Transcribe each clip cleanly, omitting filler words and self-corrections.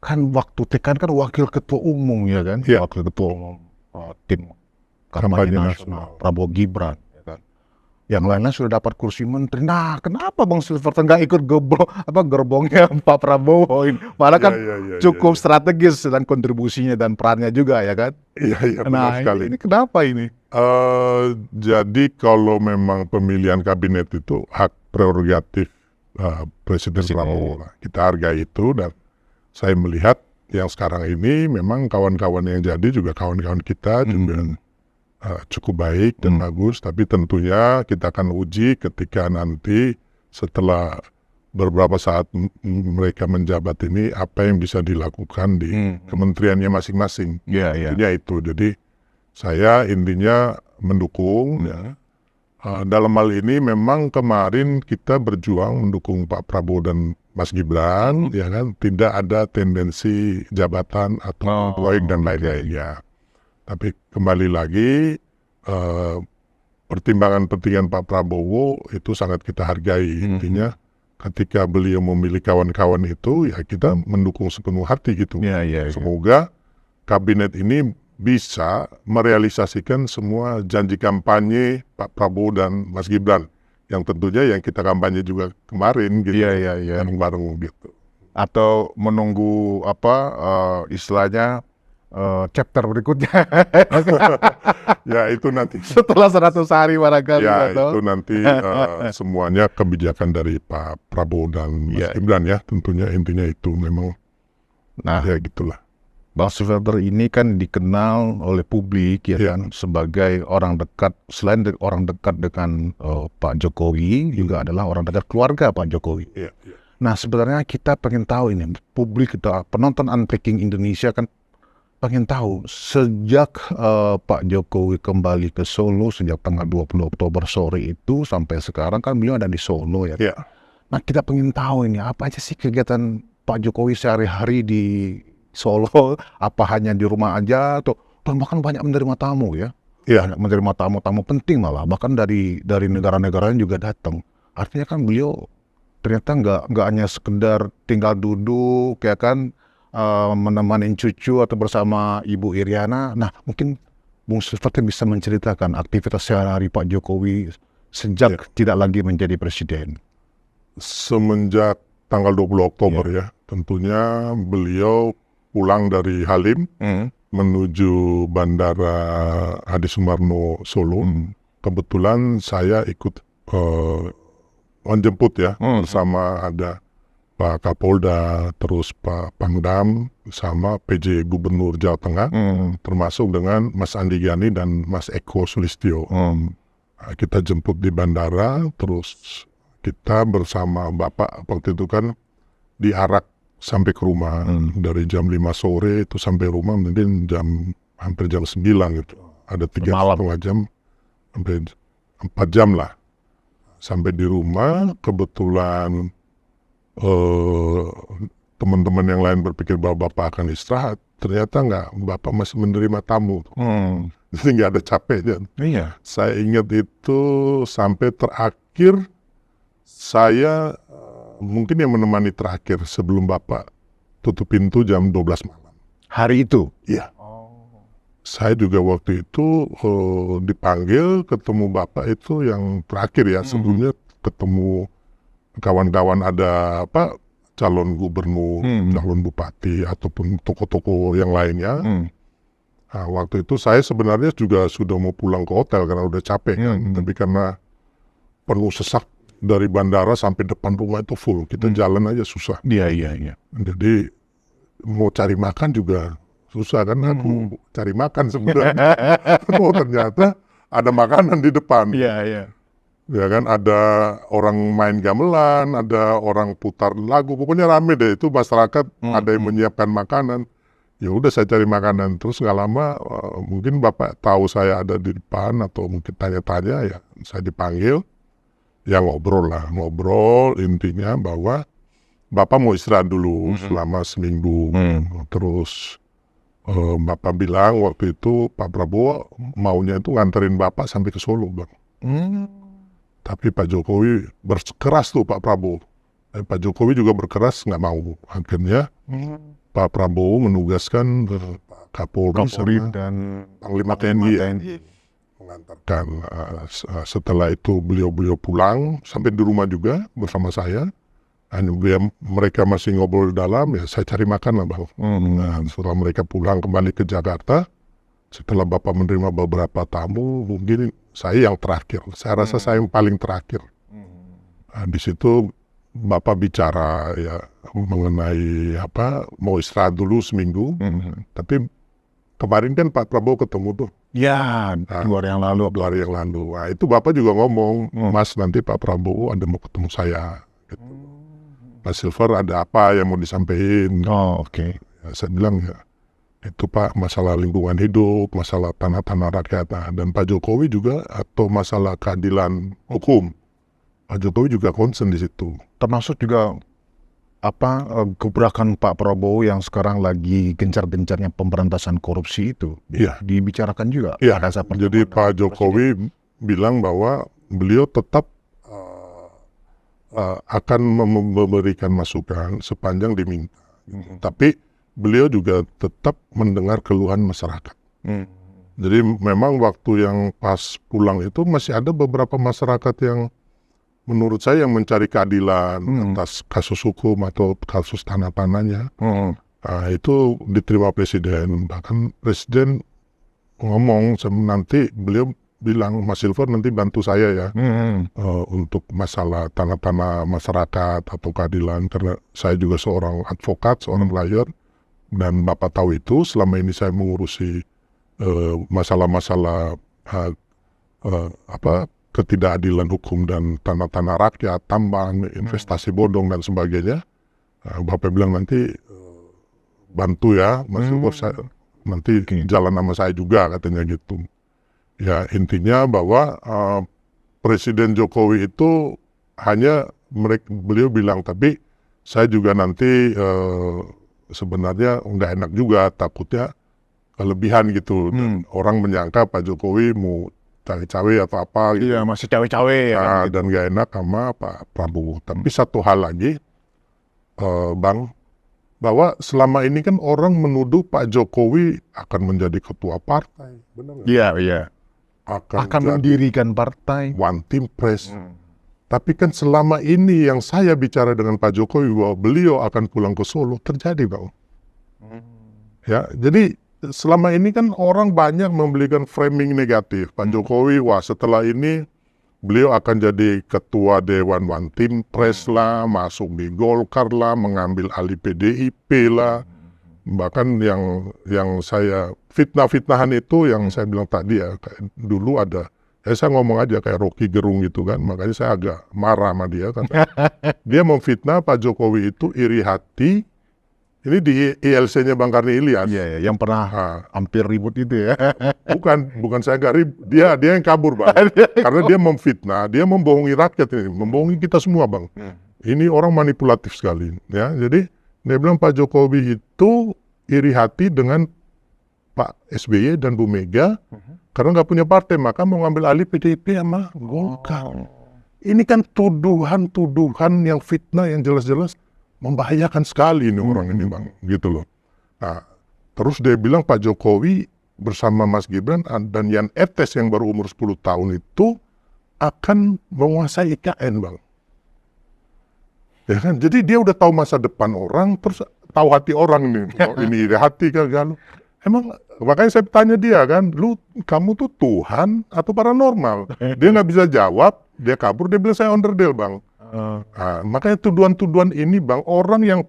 kan waktu tekan kan wakil ketua umum ya kan, Iya. wakil ketua umum tim Kampanye kampanye nasional nasional. Prabowo Gibran. Ya kan. Yang lainnya sudah dapat kursi menteri. Nah, kenapa Bang Silverton nggak ikut gerbongnya Pak Prabowo ini? Malah Iya, kan iya, iya, iya, cukup iya. strategis dan kontribusinya dan perannya juga ya kan. Iya, iya, benar Nah, sekali. ini kenapa ini? Jadi kalau memang pemilihan kabinet itu hak prerogatif Presiden Prabowo lah. Kita hargai itu, dan saya melihat yang sekarang ini memang kawan-kawan yang jadi juga kawan-kawan kita juga cukup baik dan bagus, tapi tentunya kita akan uji ketika nanti setelah beberapa saat mereka menjabat ini, apa yang bisa dilakukan di kementeriannya masing-masing. Iya, iya. Intinya itu. Jadi saya intinya mendukung. Ya. Dalam hal ini memang kemarin kita berjuang mendukung Pak Prabowo dan Mas Gibran, ya kan, tidak ada tendensi jabatan atau proyek dan lain-lainnya. Tapi kembali lagi, pertimbangan-pertimbangan Pak Prabowo itu sangat kita hargai. Intinya ketika beliau memilih kawan-kawan itu, ya kita mendukung sepenuh hati gitu. Iya, iya, iya. Semoga kabinet ini bisa merealisasikan semua janji kampanye Pak Prabowo dan Mas Gibran, yang tentunya yang kita kampanye juga kemarin gitu. Iya, iya, iya. Bareng-bareng gitu. Atau menunggu istilahnya chapter berikutnya. Ya itu nanti. Setelah 100 hari barangkali. Ya atau? itu nanti semuanya kebijakan dari Pak Prabowo dan Mas Gibran ya, tentunya intinya itu memang. Nah, ya gitulah. Bang Silverton ini kan dikenal oleh publik ya kan sebagai orang dekat, selain orang dekat dengan Pak Jokowi, juga adalah orang dekat keluarga Pak Jokowi. Nah, sebenarnya kita pengen tahu ini, publik itu, penonton Unpacking Indonesia kan pengen tahu sejak Pak Jokowi kembali ke Solo sejak tanggal 20 Oktober sore itu sampai sekarang kan beliau ada di Solo ya. Nah, kita pengen tahu ini apa aja sih kegiatan Pak Jokowi sehari-hari di Solo, apa hanya di rumah aja atau bahkan banyak menerima tamu ya. Banyak menerima tamu-tamu penting malah, bahkan dari negara-negara juga datang. Artinya kan beliau ternyata nggak hanya sekedar tinggal duduk ya kan, menemani cucu atau bersama Ibu Iriana. Nah, mungkin Bung Silverton bisa menceritakan aktivitas sehari-hari Pak Jokowi sejak tidak lagi menjadi presiden. Semenjak tanggal 20 Oktober ya, tentunya beliau pulang dari Halim menuju Bandara Adi Sumarmo Solo. Kebetulan saya ikut menjemput ya, bersama ada Pak Kapolda, terus Pak Pangdam, sama PJ Gubernur Jawa Tengah, termasuk dengan Mas Andi Gani dan Mas Eko Sulistyo. Kita jemput di bandara, terus kita bersama Bapak waktu itu kan diarak sampai ke rumah. Dari jam 5 sore itu sampai rumah mungkin hampir jam 9 gitu. Ada 3,5 jam, sampai 4 jam lah. Sampai di rumah, kebetulan teman-teman yang lain berpikir bahwa Bapak akan istirahat. Ternyata enggak, Bapak masih menerima tamu. Jadi nggak ada capeknya. Saya ingat itu sampai terakhir saya mungkin yang menemani terakhir sebelum Bapak tutup pintu jam 12 malam. Hari itu? Iya. Saya juga waktu itu dipanggil ketemu Bapak itu yang terakhir ya. Sebelumnya ketemu kawan-kawan, ada calon gubernur, calon bupati, ataupun tokoh-tokoh yang lainnya. Nah, waktu itu saya sebenarnya juga sudah mau pulang ke hotel karena udah capek kan. Tapi karena penuh sesak dari bandara sampai depan rumah itu full, kita jalan aja susah. Iya. Jadi mau cari makan juga susah kan, aku cari makan sebenarnya. Oh ternyata ada makanan di depan. Iya. Ya kan, ada orang main gamelan, ada orang putar lagu, pokoknya rame deh itu masyarakat. Ada yang menyiapkan makanan. Ya udah saya cari makanan, terus nggak lama mungkin Bapak tahu saya ada di depan atau mungkin tanya-tanya, ya saya dipanggil. Ya ngobrol intinya bahwa Bapak mau istirahat dulu selama seminggu. Terus Bapak bilang waktu itu Pak Prabowo maunya itu nganterin Bapak sampai ke Solo, Bang. Tapi Pak Jokowi berkeras tuh Pak Prabowo. Pak Jokowi juga berkeras nggak mau. Akhirnya Pak Prabowo menugaskan Pak Kapolri sama dan Panglima TNI ya, mengantarkan. Setelah itu beliau pulang sampai di rumah juga bersama saya. Mereka masih ngobrol di dalam, ya saya cari makan lah Bang. Nah, setelah mereka pulang kembali ke Jakarta, setelah Bapak menerima beberapa tamu, mungkin saya yang terakhir. Saya rasa saya yang paling terakhir. Nah, di situ Bapak bicara ya mengenai mau istirahat dulu seminggu. Tapi kemarin kan Pak Prabowo ketemu tuh. Ya, 2 hari yang lalu. 2 hari yang lalu. Nah, itu Bapak juga ngomong, Mas nanti Pak Prabowo ada mau ketemu saya. Gitu. Mas Silver ada apa yang mau disampaikan? Oh, oke. Ya, saya bilang ya itu Pak masalah lingkungan hidup, masalah tanah-tanah rakyat, dan Pak Jokowi juga atau masalah keadilan hukum. Pak Jokowi juga concern di situ. Termasuk juga gebrakan Pak Prabowo yang sekarang lagi gencar-gencarnya pemberantasan korupsi itu. Iya. Dibicarakan juga. Iya. Pada saat Jadi Pak Jokowi bilang bahwa beliau tetap akan memberikan masukan sepanjang diminta. Tapi beliau juga tetap mendengar keluhan masyarakat. Jadi memang waktu yang pas pulang itu masih ada beberapa masyarakat yang menurut saya yang mencari keadilan atas kasus hukum atau kasus tanah-tanahnya. Itu diterima Presiden. Bahkan Presiden ngomong nanti beliau bilang, Mas Silver nanti bantu saya ya untuk masalah tanah-tanah masyarakat atau keadilan, karena saya juga seorang advokat, seorang lawyer, dan Bapak tahu itu selama ini saya mengurusi masalah-masalah ketidakadilan hukum dan tanah-tanah rakyat, tambang, investasi bodong dan sebagainya. Bapak bilang nanti bantu ya Mas Silver, nanti jalan sama saya juga, katanya gitu. Ya intinya bahwa Presiden Jokowi itu hanya beliau bilang, tapi saya juga nanti sebenarnya nggak enak juga, takutnya kelebihan gitu. Orang menyangka Pak Jokowi mau cawe-cawe atau apa gitu. Iya, masih cawe-cawe ya. Gitu. Dan nggak enak sama Pak Prabowo. Tapi satu hal lagi, Bang, bahwa selama ini kan orang menuduh Pak Jokowi akan menjadi ketua partai. Benar nggak? Iya. Akan mendirikan partai. One Team Press. Tapi kan selama ini yang saya bicara dengan Pak Jokowi bahwa beliau akan pulang ke Solo, terjadi Bang. Ya, jadi selama ini kan orang banyak memberikan framing negatif. Pak Jokowi, wah setelah ini beliau akan jadi ketua Dewan One Team Press lah, masuk di Golkar lah, mengambil alih PDIP lah. Bahkan yang saya fitnah-fitnahan itu yang saya bilang tadi ya, kayak dulu ada, saya ngomong aja kayak Rocky Gerung gitu kan, makanya saya agak marah sama dia kan. Dia memfitnah Pak Jokowi itu iri hati. Ini di ILC-nya Bang Karni Ilyas. Iya, yang pernah hampir ribut itu ya. Bukan saya nggak ribut, dia yang kabur Bang. Karena dia memfitnah, dia membohongi rakyat ini, membohongi kita semua Bang. Ini orang manipulatif sekali ya. Jadi dia bilang Pak Jokowi itu iri hati dengan Pak SBY dan Bu Mega karena nggak punya partai, maka mau ngambil alih PDIP sama Golkar. Ini kan tuduhan yang fitnah yang jelas-jelas membahayakan sekali ini orang ini Bang, gitu loh. Nah, terus dia bilang Pak Jokowi bersama Mas Gibran dan Jan Etes yang baru umur 10 tahun itu akan menguasai IKN Bang. Ya kan, jadi dia udah tahu masa depan orang, terus tahu hati orang nih. Oh, ini hati kan. Emang makanya saya tanya dia kan, kamu tuh Tuhan atau paranormal? Dia nggak bisa jawab, dia kabur, dia bilang saya onderdil Bang. Nah, makanya tuduhan-tuduhan ini Bang, orang yang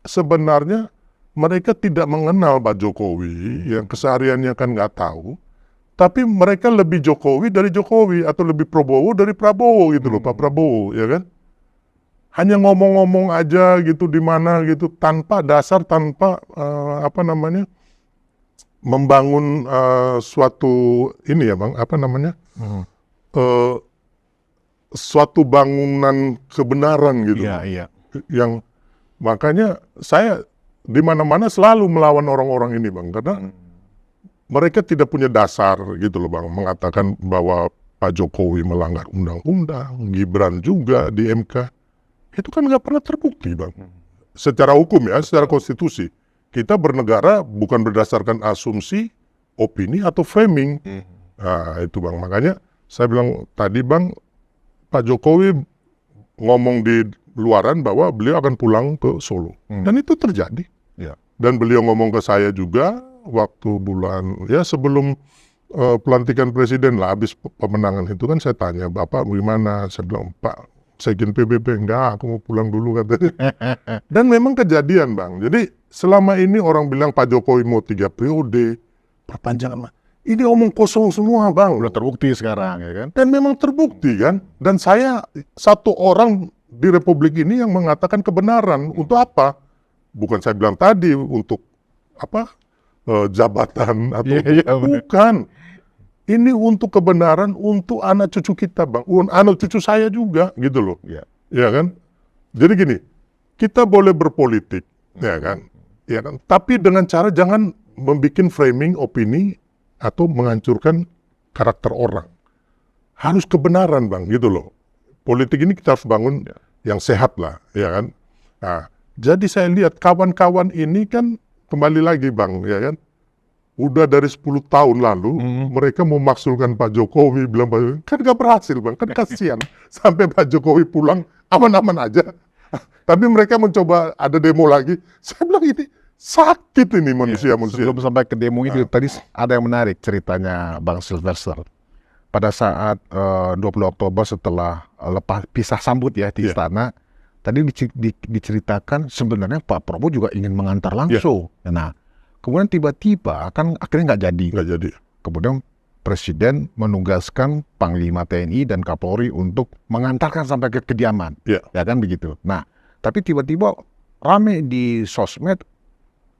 sebenarnya mereka tidak mengenal Pak Jokowi, yang kesehariannya kan nggak tahu, tapi mereka lebih Jokowi dari Jokowi atau lebih Prabowo dari Prabowo gitu loh, Pak Prabowo, ya kan? Hanya ngomong-ngomong aja gitu di mana gitu, tanpa dasar, tanpa membangun suatu ini ya Bang, suatu bangunan kebenaran gitu. Iya. Yang makanya saya di mana-mana selalu melawan orang-orang ini Bang, karena mereka tidak punya dasar gitu loh Bang, mengatakan bahwa Pak Jokowi melanggar undang-undang, Gibran juga di MK. Itu kan nggak pernah terbukti Bang. Secara hukum ya, secara konstitusi. kita bernegara bukan berdasarkan asumsi, opini, atau framing. Nah, itu Bang. Makanya saya bilang tadi Bang, Pak Jokowi ngomong di luaran bahwa beliau akan pulang ke Solo. Dan itu terjadi. Ya. Dan beliau ngomong ke saya juga waktu bulan, ya sebelum pelantikan presiden lah, habis pemenangan itu kan saya tanya, Bapak gimana? Saya bilang, Pak, Sekjen PBB, enggak, aku mau pulang dulu katanya. Dan memang kejadian Bang. Jadi selama ini orang bilang Pak Jokowi mau 3 periode, perpanjangan. Ini omong kosong semua Bang. Udah terbukti sekarang ya kan. Dan memang terbukti kan. Dan saya satu orang di Republik ini yang mengatakan kebenaran. Untuk apa? Bukan saya bilang tadi untuk apa? Jabatan atau bukan. Ini untuk kebenaran, untuk anak cucu kita Bang. Anak cucu saya juga gitu loh. Ya kan? Jadi gini, kita boleh berpolitik, ya kan? Ya kan? Tapi dengan cara jangan membuat framing opini atau menghancurkan karakter orang. Harus kebenaran Bang, gitu loh. Politik ini kita harus bangun yang sehat lah, ya kan? Nah, jadi saya lihat kawan-kawan ini kan kembali lagi Bang, ya kan? Udah dari 10 tahun lalu, mereka mau maksulkan Pak Jokowi, bilang Pak Jokowi, kan gak berhasil Bang, kan kasihan. Sampai Pak Jokowi pulang, aman-aman aja. Tapi mereka mencoba ada demo lagi, saya bilang ini sakit ini manusia-manusia. Sebelum sampai ke demo itu, tadi ada yang menarik ceritanya Bang Sylvester. Pada saat 20 Oktober setelah pisah sambut ya di istana, tadi diceritakan sebenarnya Pak Prabowo juga ingin mengantar langsung. Nah, kemudian tiba-tiba kan akhirnya nggak jadi. Kemudian Presiden menugaskan Panglima TNI dan Kapolri untuk mengantarkan sampai ke kediaman. Ya kan begitu. Nah, tapi tiba-tiba rame di sosmed,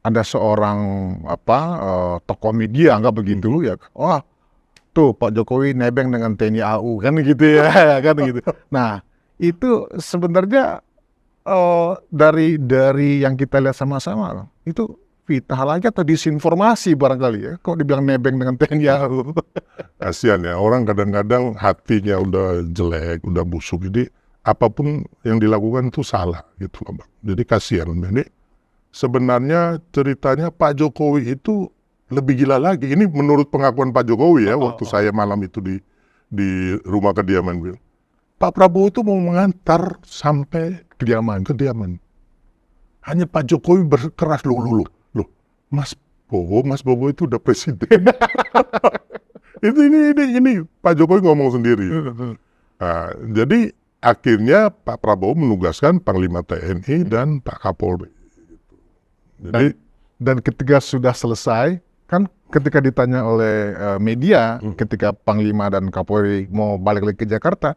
ada seorang tokoh media nggak begitu ya. Wah, tuh Pak Jokowi nebeng dengan TNI AU kan gitu ya, kan gitu. Nah, itu sebenarnya dari yang kita lihat sama-sama itu fitnah lagi atau disinformasi barangkali ya. Kok dibilang nebeng dengan TNI AU? Kasihan ya, orang kadang-kadang hatinya udah jelek, udah busuk. Jadi apapun yang dilakukan itu salah gitu loh Bang. Jadi kasihan. Jadi sebenarnya ceritanya Pak Jokowi itu lebih gila lagi. Ini menurut pengakuan Pak Jokowi ya, waktu saya malam itu di rumah kediaman. Pak Prabowo itu mau mengantar sampai kediaman. Hanya Pak Jokowi berkeras, loh, Mas Bowo itu udah presiden. ini Pak Jokowi ngomong sendiri. Nah, jadi akhirnya Pak Prabowo menugaskan Panglima TNI dan Pak Kapolri. Jadi, dan ketika sudah selesai, kan ketika ditanya oleh media, ketika Panglima dan Kapolri mau balik lagi ke Jakarta,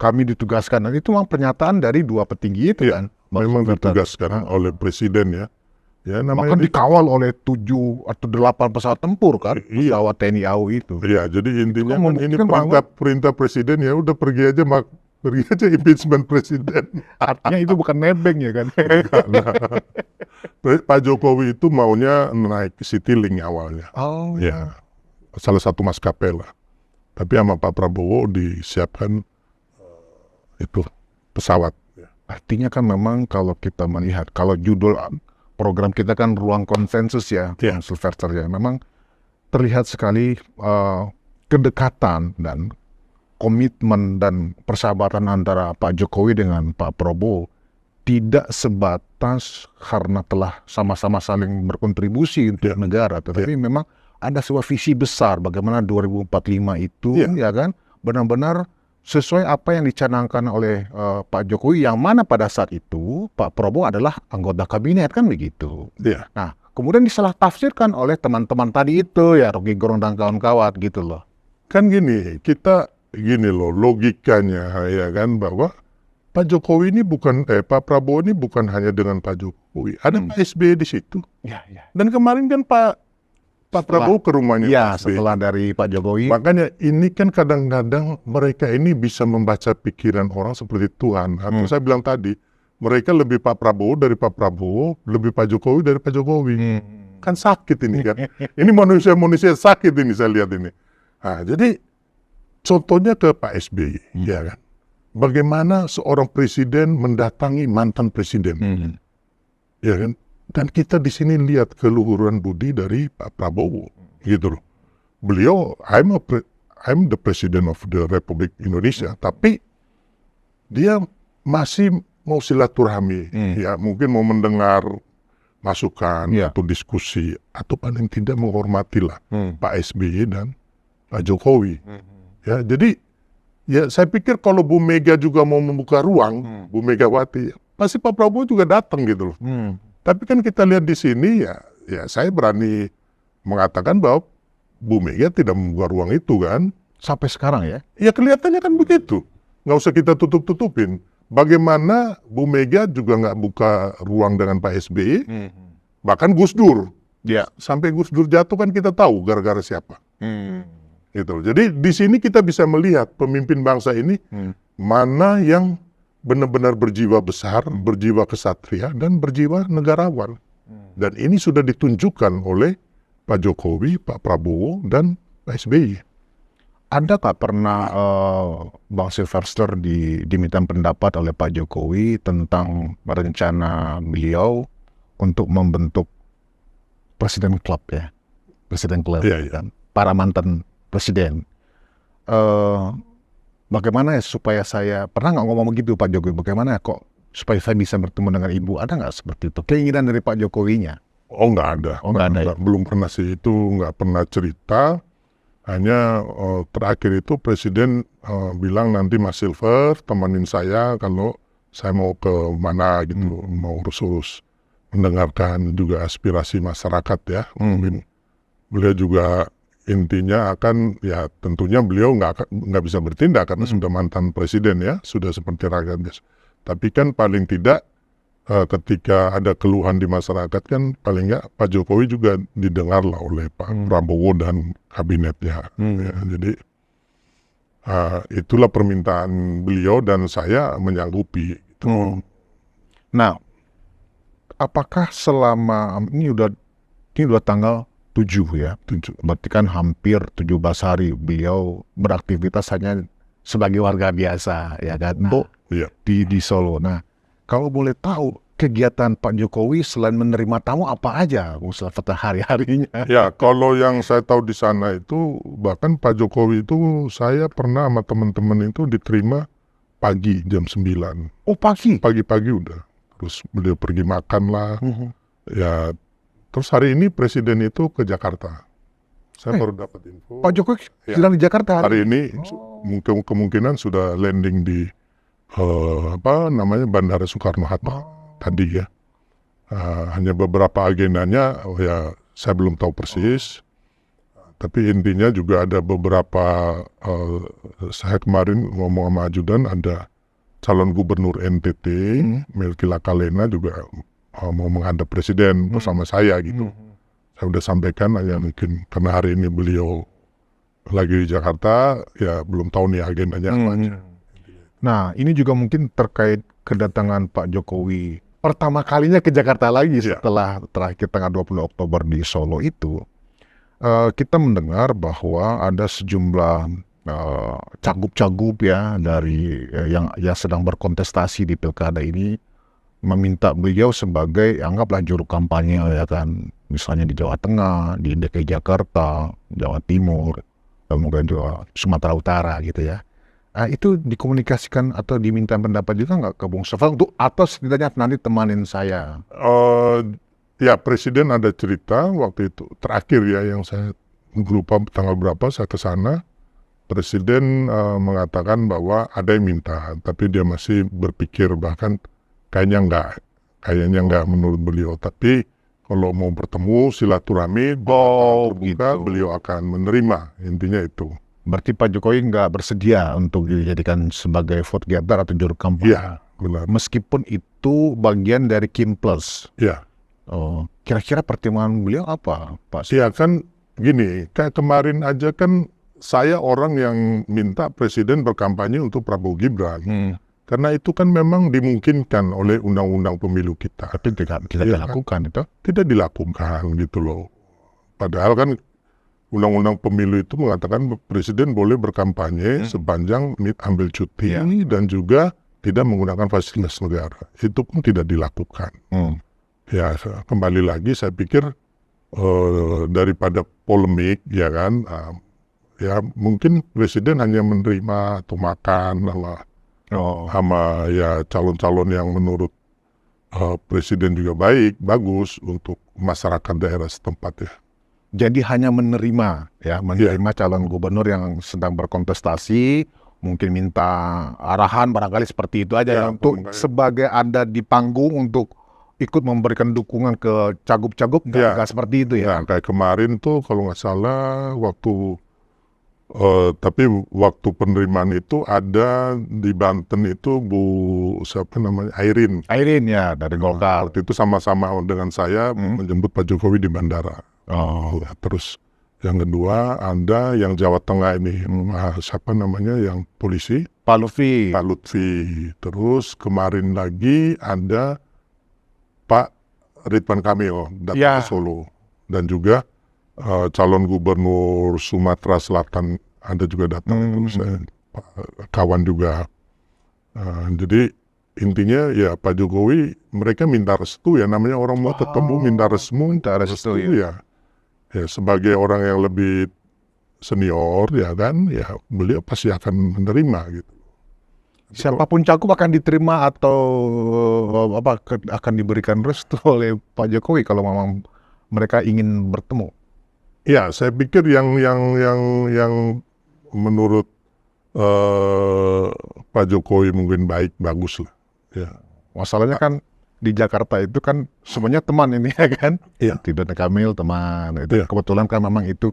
kami ditugaskan. Dan itu memang pernyataan dari 2 petinggi itu kan. Memang ditugaskan oleh Presiden ya. Ya, namanya bahkan dikawal oleh 7 atau 8 pesawat tempur kan, pesawat TNI AU itu. Iya, jadi intinya kan ini perintah Presiden ya udah pergi aja impeachment Presiden. Artinya itu bukan nebeng ya kan. Pak Jokowi itu maunya naik Citylink awalnya. Ya, salah satu maskapai lah. Tapi sama Pak Prabowo disiapkan itu pesawat. Artinya kan memang kalau kita melihat, kalau judul program kita kan Ruang Konsensus ya, Sylvester ya, memang terlihat sekali kedekatan dan komitmen dan persahabatan antara Pak Jokowi dengan Pak Prabowo tidak sebatas karena telah sama-sama saling berkontribusi untuk negara, tetapi memang ada sebuah visi besar bagaimana 2045 itu ya kan benar-benar sesuai apa yang dicanangkan oleh Pak Jokowi, yang mana pada saat itu Pak Prabowo adalah anggota kabinet kan begitu. Nah, kemudian disalah tafsirkan oleh teman-teman tadi itu ya, Rocky Gerung dan kawan-kawan gitu loh. Kan gini loh logikanya ya kan, bahwa Pak Jokowi ini Pak Prabowo ini bukan hanya dengan Pak Jokowi, ada Pak SBY di situ. Dan kemarin kan Pak Prabowo ke rumahnya Pak SBY. Setelah dari Pak Jokowi. Makanya ini kan kadang-kadang mereka ini bisa membaca pikiran orang seperti Tuhan. Atau saya bilang tadi, mereka lebih Pak Prabowo dari Pak Prabowo, lebih Pak Jokowi dari Pak Jokowi. Kan sakit ini kan. Ini manusia-manusia sakit ini saya lihat ini. Nah, jadi contohnya ke Pak SBY, ya kan. Bagaimana seorang presiden mendatangi mantan presiden. Ya kan. Dan kita di sini lihat keluhuran budi dari Pak Prabowo, gitu loh. Beliau, I'm the President of the Republic Indonesia, tapi dia masih mau silaturahmi, ya mungkin mau mendengar masukan atau diskusi, atau paling tidak menghormatilah Pak SBY dan Pak Jokowi. Ya, jadi ya saya pikir kalau Bu Mega juga mau membuka ruang, Bu Megawati, pasti Pak Prabowo juga datang gitu loh. Tapi kan kita lihat di sini ya saya berani mengatakan bahwa Bu Mega tidak membuka ruang itu kan. Sampai sekarang ya? Ya kelihatannya kan begitu. Nggak usah kita tutup-tutupin. Bagaimana Bu Mega juga nggak buka ruang dengan Pak SBY, bahkan Gus Dur. Ya. Sampai Gus Dur jatuh kan kita tahu gara-gara siapa. Gitu. Jadi di sini kita bisa melihat pemimpin bangsa ini mana yang benar-benar berjiwa besar, berjiwa kesatria, dan berjiwa negarawan. Dan ini sudah ditunjukkan oleh Pak Jokowi, Pak Prabowo, dan Pak SBY. Ada nggak pernah Bang Sylvester diminta pendapat oleh Pak Jokowi tentang rencana beliau untuk membentuk Presiden Club ya? Presiden Club, kan? Para mantan presiden. Bagaimana ya supaya saya, pernah nggak ngomong begitu Pak Jokowi, bagaimana kok supaya saya bisa bertemu dengan ibu, ada nggak seperti itu? Keinginan dari Pak Jokowinya? Oh nggak ada. Oh nggak ada ya? Belum pernah sih itu, nggak pernah cerita. Hanya terakhir itu Presiden bilang nanti Mas Silver temenin saya kalau saya mau ke mana gitu, mau urus-urus. Mendengarkan juga aspirasi masyarakat ya. Mungkin beliau juga intinya akan, ya tentunya beliau nggak bisa bertindak karena sudah mantan presiden ya, sudah seperti rakyat biasa. Tapi kan paling tidak ketika ada keluhan di masyarakat kan paling nggak Pak Jokowi juga didengarlah oleh Pak Prabowo dan kabinetnya. Ya, jadi itulah permintaan beliau dan saya menyanggupi. Gitu. Nah, apakah selama ini udah tanggal 7 ya? 7. Berarti kan hampir 17 hari beliau beraktivitas hanya sebagai warga biasa ya kan? Di Solo. Nah, kalau boleh tahu kegiatan Pak Jokowi selain menerima tamu apa aja, Musafat hari-harinya? Ya, kalau yang saya tahu di sana itu bahkan Pak Jokowi itu saya pernah sama teman-teman itu diterima pagi jam 9. Oh pagi? Pagi-pagi udah. Terus beliau pergi makan lah. Ya, terus hari ini Presiden itu ke Jakarta. Saya baru dapat info. Pak Jokowi sedang di Jakarta hari ini. Kemungkinan sudah landing di Bandara Soekarno-Hatta tadi ya. Hanya beberapa agendanya ya saya belum tahu persis. Tapi intinya juga ada beberapa, saya kemarin ngomong sama ajudan, ada calon gubernur NTT, Melki Lakalena juga mau menghadap presiden bersama saya gitu. Saya udah sampaikan aja mungkin karena hari ini beliau lagi di Jakarta, ya belum tahu nih agendanya apa aja. Nah ini juga mungkin terkait kedatangan Pak Jokowi pertama kalinya ke Jakarta lagi setelah terakhir tanggal 20 Oktober di Solo itu. Kita mendengar bahwa ada sejumlah cagup-cagup ya dari yang sedang berkontestasi di pilkada ini meminta beliau sebagai anggaplah juru kampanye ya kan, misalnya di Jawa Tengah, di DKI Jakarta, Jawa Timur, kemudian juga Sumatera Utara gitu ya. Itu dikomunikasikan atau diminta pendapat juga nggak ke Bung Sylvester untuk atau setidaknya nanti temanin saya? Ya Presiden ada cerita waktu itu terakhir ya yang saya lupa tanggal berapa saya ke sana. Presiden mengatakan bahwa ada yang minta, tapi dia masih berpikir bahkan kayaknya enggak menurut beliau. Tapi kalau mau bertemu silaturahmi, terbuka, beliau akan menerima, intinya itu. Berarti Pak Jokowi nggak bersedia untuk dijadikan sebagai vote gather atau juru kampanye? Iya, benar. Meskipun itu bagian dari Kim Plus. Iya. Oh, kira-kira pertimbangan beliau apa, Pak? Iya kan gini, kayak kemarin aja kan saya orang yang minta Presiden berkampanye untuk Prabowo Gibran. Karena itu kan memang dimungkinkan oleh undang-undang pemilu kita. Tapi tidak dilakukan itu? Tidak dilakukan gitu loh. Padahal kan undang-undang pemilu itu mengatakan Presiden boleh berkampanye sepanjang ambil cuti dan juga tidak menggunakan fasilitas negara. Itu pun tidak dilakukan. Ya, kembali lagi saya pikir daripada polemik, ya kan, ya mungkin presiden hanya menerima atau makan sama ya calon-calon yang menurut presiden juga bagus untuk masyarakat daerah setempat ya. Jadi hanya menerima calon gubernur yang sedang berkontestasi, mungkin minta arahan barangkali seperti itu aja ya, untuk sebagai ada di panggung untuk ikut memberikan dukungan ke cagup-cagup, nggak seperti itu ya. Kayak kemarin tuh kalau nggak salah tapi waktu penerimaan itu ada di Banten itu Bu siapa namanya Airin ya dari Golkar. Waktu itu sama-sama dengan saya menjemput Pak Jokowi di bandara. Ya, terus yang kedua ada yang Jawa Tengah ini siapa namanya yang polisi Pak Lutfi. Terus kemarin lagi ada Pak Ridwan Kamil datang ke Solo, dan juga calon gubernur Sumatera Selatan ada juga datang, kawan juga. Jadi intinya ya Pak Jokowi mereka minta restu ya, namanya orang mau ketemu minta restu ya. Ya sebagai orang yang lebih senior ya kan, ya beliau pasti akan menerima gitu. Siapapun cakup akan diterima atau akan diberikan restu oleh Pak Jokowi kalau memang mereka ingin bertemu. Ya, saya pikir yang menurut Pak Jokowi mungkin bagus lah. Ya. Masalahnya kan di Jakarta itu kan semuanya teman ini ya kan. Iya. Ridwan Kamil teman. Itu kebetulan kan memang itu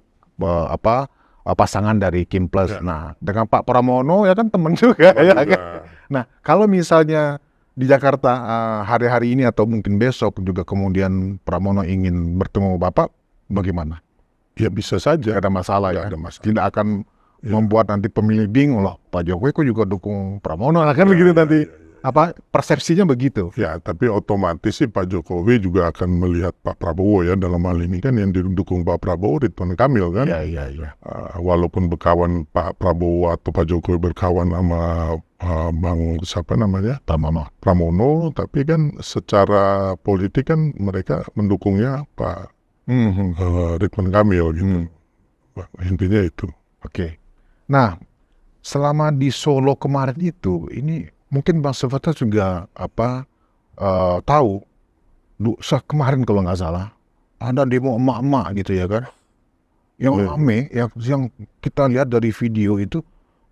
pasangan dari Kim Plus. Nah, dengan Pak Pramono ya kan teman juga ya kan. Nah, kalau misalnya di Jakarta hari-hari ini atau mungkin besok juga kemudian Pramono ingin bertemu Bapak, bagaimana? Ya bisa saja. Ada masalah ya. Ada masalah. Tidak akan membuat nanti pemilih bingung loh. Pak Jokowi kok juga dukung Pramono kan begitu nanti. Apa persepsinya begitu? Ya, tapi otomatis sih Pak Jokowi juga akan melihat Pak Prabowo ya, dalam hal ini kan yang didukung Pak Prabowo Ridwan Kamil kan. Iya. Walaupun berkawan Pak Prabowo atau Pak Jokowi berkawan sama Bang siapa namanya Pramono, tapi kan secara politik kan mereka mendukungnya Pak Ridwan Kamil gitu. Intinya itu. Oke. Nah, selama di Solo kemarin itu, ini mungkin Bang Silvata juga tahu, kemarin kalau nggak salah, ada demo emak-emak gitu ya kan, yang rame, yang kita lihat dari video itu,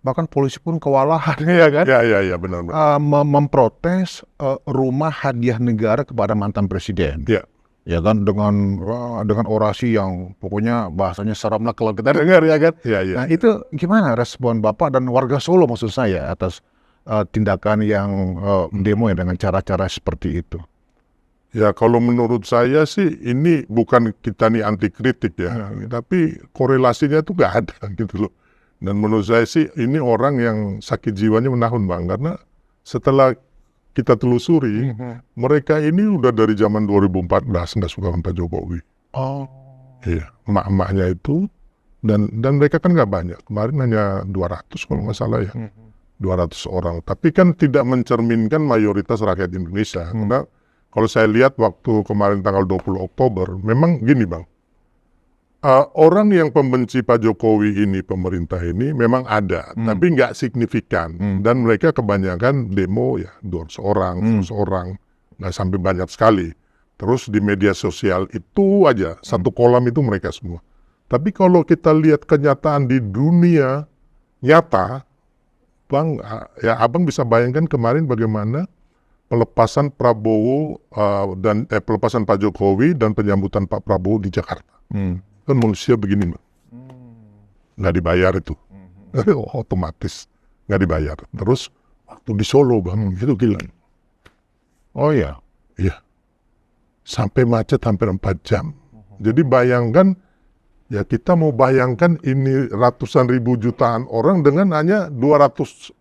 bahkan polisi pun kewalahan ya kan. Ya benar. Memprotes rumah hadiah negara kepada mantan presiden. Ya kan, dengan orasi yang pokoknya bahasanya seram lah kalau kita dengar ya kan. Nah itu gimana respon Bapak dan warga Solo maksud saya atas tindakan yang demo ya dengan cara-cara seperti itu? Ya kalau menurut saya sih ini bukan kita nih anti kritik ya, tapi korelasinya tuh nggak ada gitu loh. Dan menurut saya sih ini orang yang sakit jiwanya menahun Bang, karena setelah kita telusuri, mereka ini udah dari zaman 2014 nggak suka sama Pak Jokowi. Iya, emak-emaknya itu, dan mereka kan nggak banyak. Kemarin hanya 200 kalau nggak salah ya, 200 orang. Tapi kan tidak mencerminkan mayoritas rakyat Indonesia. Karena kalau saya lihat waktu kemarin tanggal 20 Oktober, memang gini Bang, orang yang pembenci Pak Jokowi ini, pemerintah ini memang ada, tapi nggak signifikan. Dan mereka kebanyakan demo ya 200 orang, 100 orang, nggak sampai banyak sekali. Terus di media sosial itu aja, satu kolam itu mereka semua. Tapi kalau kita lihat kenyataan di dunia nyata, Bang, ya Abang bisa bayangkan kemarin bagaimana pelepasan Prabowo pelepasan Pak Jokowi dan penyambutan Pak Prabowo di Jakarta. Kan manusia begini Bang, nggak dibayar itu, otomatis nggak dibayar. Terus waktu di Solo Bang, itu gila. Oh ya? Iya, sampai macet hampir 4 jam. Jadi bayangkan, ya kita mau bayangkan ini ratusan ribu jutaan orang dengan hanya 200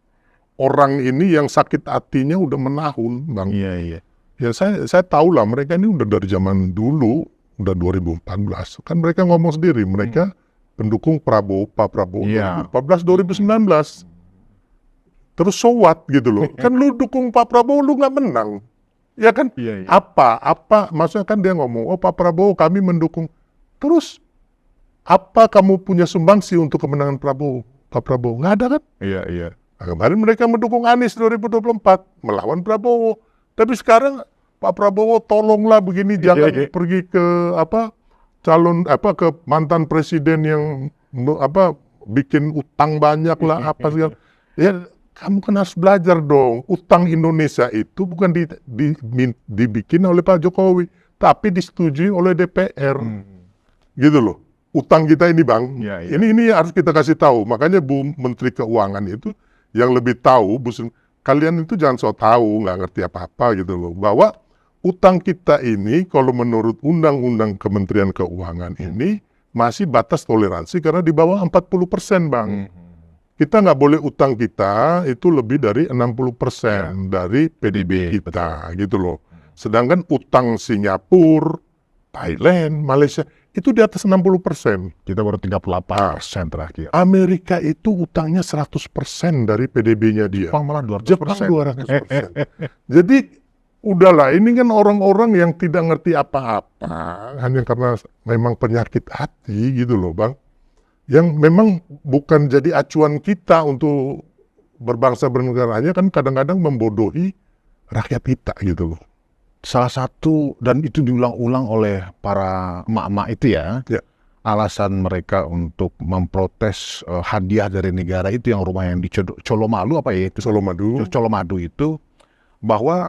orang ini yang sakit hatinya udah menahun Bang. Iya. Ya saya tahu lah mereka ini udah dari zaman dulu, udah 2014. Kan mereka ngomong sendiri, mereka pendukung Pak Prabowo 2014, 2019. Terus so what gitu loh. Kan lu dukung Pak Prabowo, lu nggak menang. Ya kan? Iya, iya. Apa maksudnya kan dia ngomong, oh Pak Prabowo kami mendukung. Terus apa kamu punya sumbangsi untuk kemenangan Pak Prabowo? Nggak ada kan? Iya, iya. Nah, kemarin mereka mendukung Anies 2024 melawan Prabowo. Tapi sekarang Pak Prabowo tolonglah begini, jangan iya. pergi ke ke mantan presiden yang bikin utang banyak lah apa segala. Ya kamu kan harus belajar dong. Utang Indonesia itu bukan dibikin oleh Pak Jokowi, tapi disetujui oleh DPR. Gitu loh. Utang kita ini Bang, Iya, iya. ini harus kita kasih tahu. Makanya Bu Menteri Keuangan itu yang lebih tahu, kalian itu jangan sok tahu, nggak ngerti apa-apa gitu loh. Bahwa utang kita ini kalau menurut Undang-Undang Kementerian Keuangan ini masih batas toleransi karena di bawah 40% Bang. Kita nggak boleh utang kita itu lebih dari 60% dari PDB kita gitu loh. Sedangkan utang Singapura, Thailand, Malaysia itu di atas 60%. Kita baru 38% terakhir. Amerika itu utangnya 100% dari PDB-nya dia. Jepang malah 200%. Jepang 200%. Jadi udahlah, ini kan orang-orang yang tidak ngerti apa-apa hanya karena memang penyakit hati gitu loh Bang. Yang memang bukan jadi acuan kita untuk berbangsa bernegaranya kan kadang-kadang membodohi rakyat kita gitu loh. Salah satu, dan itu diulang-ulang oleh para emak-emak itu ya, alasan mereka untuk memprotes hadiah dari negara itu yang rumah yang di Colomadu apa ya itu? Colomadu itu, bahwa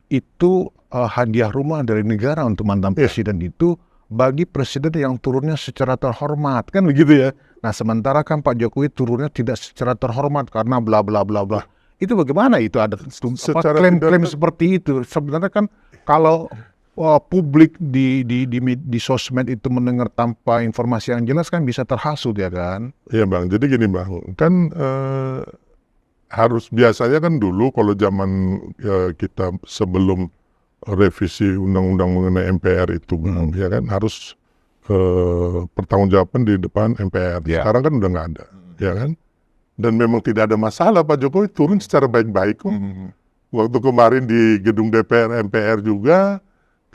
itu hadiah rumah dari negara untuk mantan presiden itu bagi presiden yang turunnya secara terhormat, kan begitu ya. Nah sementara kan Pak Jokowi turunnya tidak secara terhormat karena bla bla bla bla. Itu bagaimana itu ada klaim-klaim seperti itu? Sebenarnya kan kalau publik di sosmed itu mendengar tanpa informasi yang jelas kan bisa terhasut ya kan? Iya Bang, jadi gini Bang, kan harus biasanya kan dulu kalau zaman kita sebelum revisi undang-undang mengenai MPR itu Bang, ya kan harus pertanggungjawaban di depan MPR. Sekarang kan udah nggak ada, ya kan? Dan memang tidak ada masalah Pak Jokowi turun secara baik-baik kok. Waktu kemarin di gedung DPR MPR juga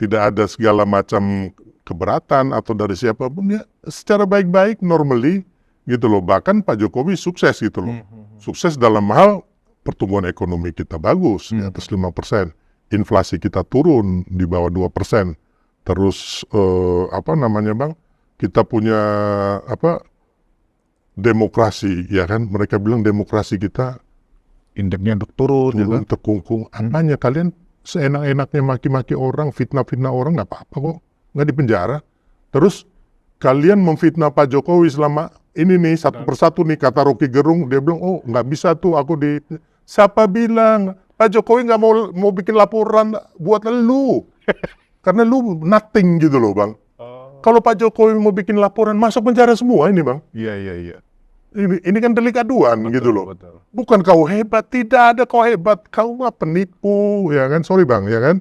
tidak ada segala macam keberatan atau dari siapapun ya secara baik-baik normally gitu loh. Bahkan Pak Jokowi sukses gitu loh. Sukses dalam hal pertumbuhan ekonomi kita bagus di atas 5%. Inflasi kita turun di bawah 2%. Terus Bang? Kita punya demokrasi, ya kan? Mereka bilang demokrasi kita indeksnya turun, terkungkung. Apanya kalian seenak-enaknya maki-maki orang, fitnah-fitnah orang nggak apa-apa kok, nggak dipenjara. Terus kalian memfitnah Pak Jokowi selama ini nih satu persatu nih kata Rocky Gerung, dia bilang oh nggak bisa tuh aku di. Siapa bilang Pak Jokowi nggak mau bikin laporan buat lu? Karena lu nothing gitu loh Bang. Kalau Pak Jokowi mau bikin laporan masuk penjara semua ini Bang. Iya. Ini kan delik aduan gitu loh. Betul. Bukan kau hebat, tidak ada kau hebat. Kau mah penipu, ya kan? Sorry Bang, ya kan?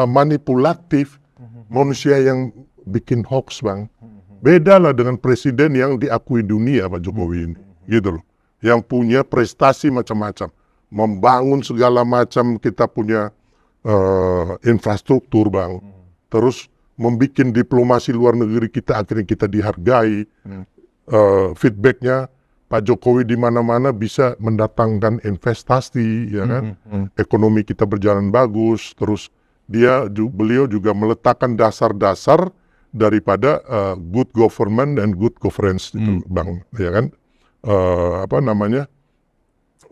Manipulatif, manusia yang bikin hoax Bang. Beda lah dengan presiden yang diakui dunia Pak Jokowi ini, gitu loh. Yang punya prestasi macam-macam. Membangun segala macam, kita punya infrastruktur Bang. Terus membuat diplomasi luar negeri kita, akhirnya kita dihargai. Feedbacknya Pak Jokowi di mana-mana bisa mendatangkan investasi, ya kan? Ekonomi kita berjalan bagus. Terus beliau juga meletakkan dasar-dasar daripada good government and good governance itu Bang, ya kan?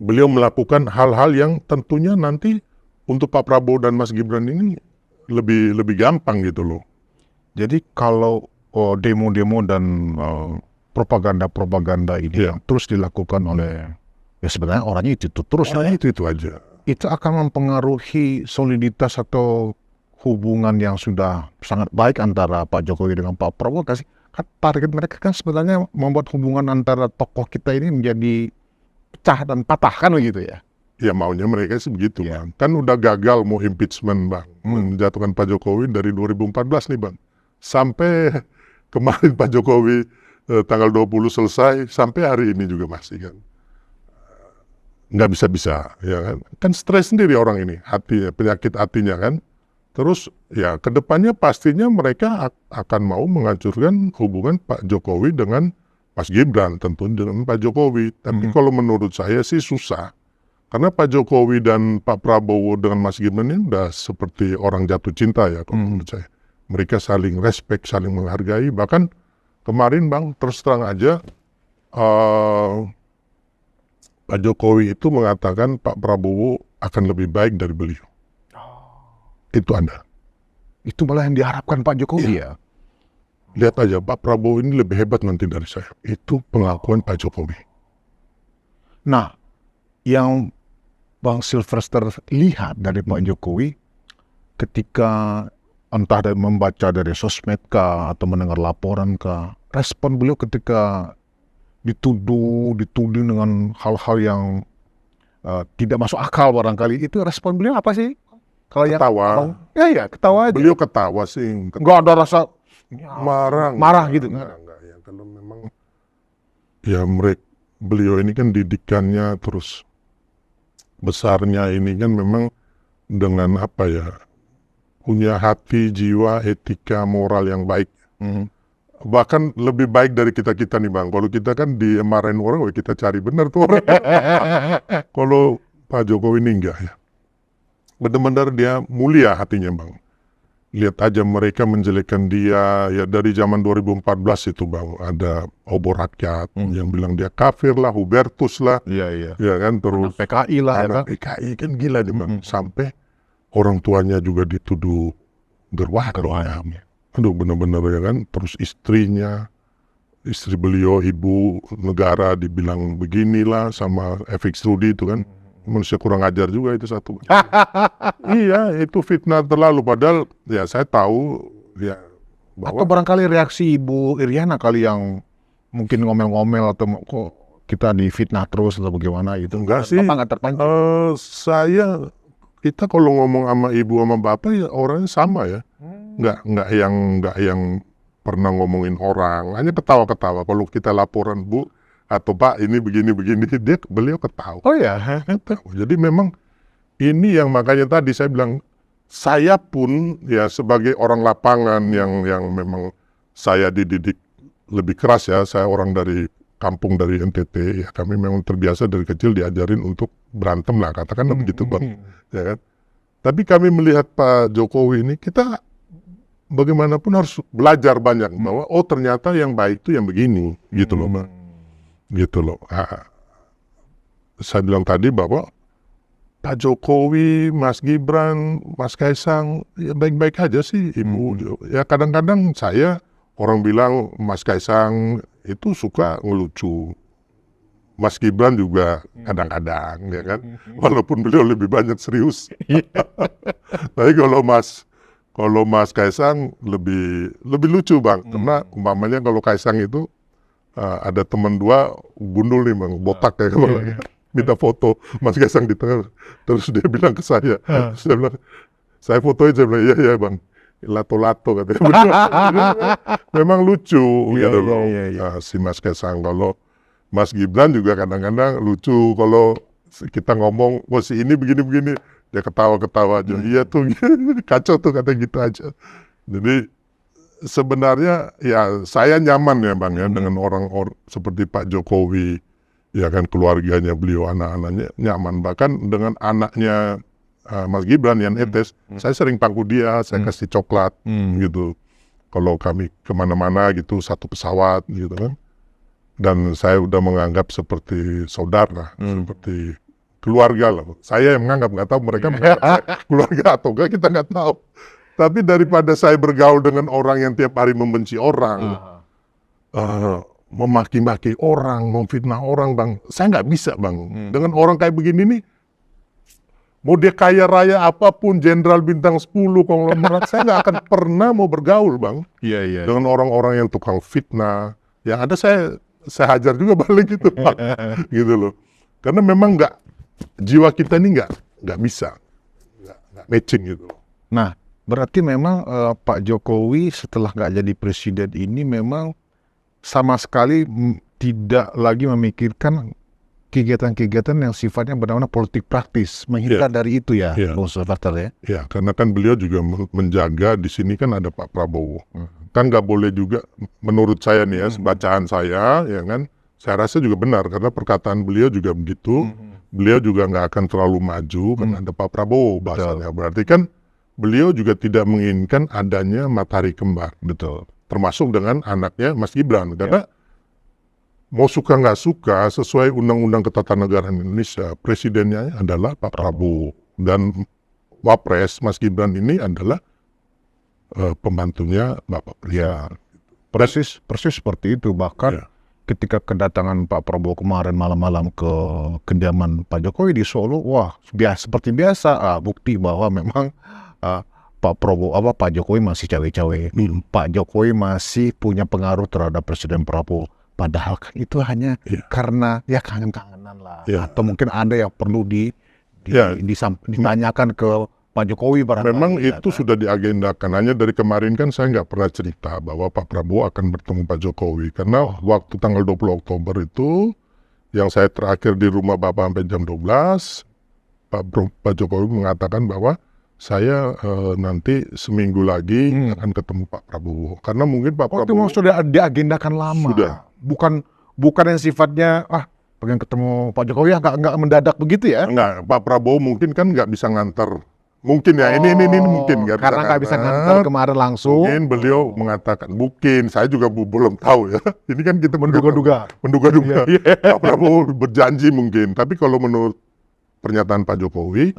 Beliau melakukan hal-hal yang tentunya nanti untuk Pak Prabowo dan Mas Gibran ini lebih gampang gitu loh. Jadi kalau demo-demo dan propaganda ini yang terus dilakukan oleh sebenarnya orangnya itu terus itu aja. Itu akan mempengaruhi soliditas atau hubungan yang sudah sangat baik antara Pak Jokowi dengan Pak Prabowo. Target mereka kan sebenarnya membuat hubungan antara tokoh kita ini menjadi pecah dan patah kan begitu ya? Ya maunya mereka sih begitu Bang. Kan udah gagal mau impeachment Bang, menjatuhkan Pak Jokowi dari 2014 nih Bang. Sampai kemarin Pak Jokowi tanggal 20 selesai, sampai hari ini juga masih kan. nggak bisa-bisa, ya kan? Kan stres sendiri orang ini, penyakit hatinya kan. Terus ya kedepannya pastinya mereka akan mau menghancurkan hubungan Pak Jokowi dengan Mas Gibran, tentu dengan Pak Jokowi. Tapi kalau menurut saya sih susah. Karena Pak Jokowi dan Pak Prabowo dengan Mas Gibran ini udah seperti orang jatuh cinta ya kalau menurut saya. Mereka saling respect, saling menghargai. Bahkan kemarin Bang, terus terang aja, Pak Jokowi itu mengatakan Pak Prabowo akan lebih baik dari beliau. Itu Anda. Itu malah yang diharapkan Pak Jokowi ya? Lihat aja, Pak Prabowo ini lebih hebat nanti dari saya. Itu pengakuan Pak Jokowi. Nah, yang Bang Silvester lihat dari Pak Jokowi ketika entah dari membaca dari sosmed kah atau mendengar laporan kah, respon beliau ketika dituding dengan hal-hal yang tidak masuk akal barangkali, itu respon beliau apa sih? Kalau Ketawa. Ya, ketawa aja. Beliau ketawa sih. Nggak ada rasa Marah gitu. Enggak ya. Kalau memang ya beliau ini kan didikannya terus besarnya ini kan memang dengan apa ya, punya hati, jiwa, etika, moral yang baik. Bahkan lebih baik dari kita-kita nih Bang. Kalau kita kan dimarahin orang, kita cari benar tuh orang. Kalau Pak Jokowi ini enggak ya. Benar-benar dia mulia hatinya Bang. Lihat aja mereka menjelekkan dia ya dari zaman 2014 itu Bang. Ada obor rakyat yang bilang dia kafir lah, Hubertus lah. Iya. Ya kan, terus anak PKI lah ya kan. PKI kan gila nih Bang. Sampai orang tuanya juga dituduh gerwaan. Aduh benar-benar ya kan. Terus istrinya, istri beliau, ibu negara dibilang beginilah sama FX Rudy itu kan. Manusia kurang ajar juga itu satu. Iya, itu fitnah terlalu. Padahal ya saya tahu ya bahwa atau barangkali reaksi Ibu Iriana kali yang mungkin ngomel-ngomel atau kok kita difitnah terus atau bagaimana gitu. Enggak sih. Bapak nggak terpancing? Kita kalau ngomong sama ibu sama bapak ya orangnya sama ya. Enggak yang pernah ngomongin orang, hanya ketawa-ketawa. Kalau kita laporan Bu atau Pak ini begini-begini, beliau ketawa. Oh ya. Jadi memang ini yang makanya tadi saya bilang, saya pun ya sebagai orang lapangan yang memang saya dididik lebih keras ya, saya orang dari kampung dari NTT, ya kami memang terbiasa dari kecil diajarin untuk berantem lah, katakan begitu Bang. Ya kan? Tapi kami melihat Pak Jokowi ini, kita bagaimanapun harus belajar banyak bahwa oh ternyata yang baik itu yang begini, gitu loh Bang. Gitu loh. Saya bilang tadi bahwa Pak Jokowi, Mas Gibran, Mas Kaisang, ya baik-baik aja sih Ibu. Ya kadang-kadang orang bilang Mas Kaisang itu suka ngelucu. Mas Gibran juga kadang-kadang, ya kan. Walaupun beliau lebih banyak serius. Tapi kalau Mas Kaisang lebih lucu Bang. Karena umpamanya kalau Kaisang itu ada teman dua gundul nih Bang, botak kayak kemarin. Minta foto Mas Kaisang di tengah, terus dia bilang ke saya, saya bilang, saya fotoin, saya bilang iya Bang, lato-lato katanya. Memang lucu gitu loh. Si Mas Kaisang. Kalau Mas Gibran juga kadang-kadang lucu, kalau kita ngomong, wah si ini begini-begini, dia ketawa-ketawa aja. Iya tuh, kacau tuh kata gitu aja. Jadi sebenarnya ya saya nyaman ya Bang ya dengan orang seperti Pak Jokowi, ya kan, keluarganya beliau, anak-anaknya nyaman. Bahkan dengan anaknya Mas Gibran, Yan Etes, saya sering pangku dia, saya kasih coklat gitu. Kalau kami kemana-mana gitu, satu pesawat gitu kan. Dan saya udah menganggap seperti saudara, seperti keluarga lah. Saya yang menganggap, nggak tahu mereka menganggap saya keluarga atau enggak, kita nggak tahu. Tapi daripada saya bergaul dengan orang yang tiap hari membenci orang, memaki-maki orang, memfitnah orang Bang, saya nggak bisa Bang. Dengan orang kayak begini nih, mau dia kaya raya apapun, jenderal bintang 10, konglomerat, saya nggak akan pernah mau bergaul Bang. Iya. Dengan orang-orang yang tukang fitnah, yang ada saya hajar juga balik gitu Bang. Gitu loh. Karena memang jiwa kita ini nggak bisa, nggak matching gitu. Nah, berarti memang Pak Jokowi setelah nggak jadi presiden ini memang sama sekali tidak lagi memikirkan kegiatan-kegiatan yang sifatnya benar-benar politik praktis, menghindar dari itu ya, Bung Sylvester ya. Ya, karena kan beliau juga menjaga di sini kan ada Pak Prabowo. Kan nggak boleh juga, menurut saya nih ya, bacaan saya, ya kan, saya rasa juga benar karena perkataan beliau juga begitu. Beliau juga nggak akan terlalu maju karena ada Pak Prabowo bahasanya. Berarti kan beliau juga tidak menginginkan adanya matahari kembar. Betul. Termasuk dengan anaknya Mas Gibran. Karena mau suka nggak suka, sesuai Undang-Undang Ketatanegaraan Indonesia, presidennya adalah Pak Prabowo. Dan Wapres Mas Gibran ini adalah pembantunya Bapak Presiden. Persis seperti itu. Bahkan ketika kedatangan Pak Prabowo kemarin malam-malam ke kediaman Pak Jokowi di Solo, wah seperti biasa, bukti bahwa memang Pak Jokowi masih cawe-cawe. Pak Jokowi masih punya pengaruh terhadap Presiden Prabowo. Padahal kan itu hanya karena ya kangen-kangenan lah. Atau mungkin ada yang perlu ditanyakan ke Pak Jokowi barangkali. Memang itu sudah diagendakan. Hanya dari kemarin kan saya nggak pernah cerita bahwa Pak Prabowo akan bertemu Pak Jokowi. Karena waktu tanggal 20 Oktober itu, yang saya terakhir di rumah Bapak sampai jam 12, Pak Jokowi mengatakan bahwa saya nanti seminggu lagi akan ketemu Pak Prabowo. Karena mungkin Pak Prabowo itu sudah diagendakan lama. Sudah. Bukan yang sifatnya pengen ketemu Pak Jokowi nggak mendadak begitu ya? Enggak, Pak Prabowo mungkin kan nggak bisa nganter. Mungkin ya, ini mungkin karena nggak bisa nganter kemarin langsung. Mungkin beliau mengatakan, mungkin saya juga belum tahu ya. Ini kan kita menduga-duga. Pak Prabowo berjanji mungkin, tapi kalau menurut pernyataan Pak Jokowi,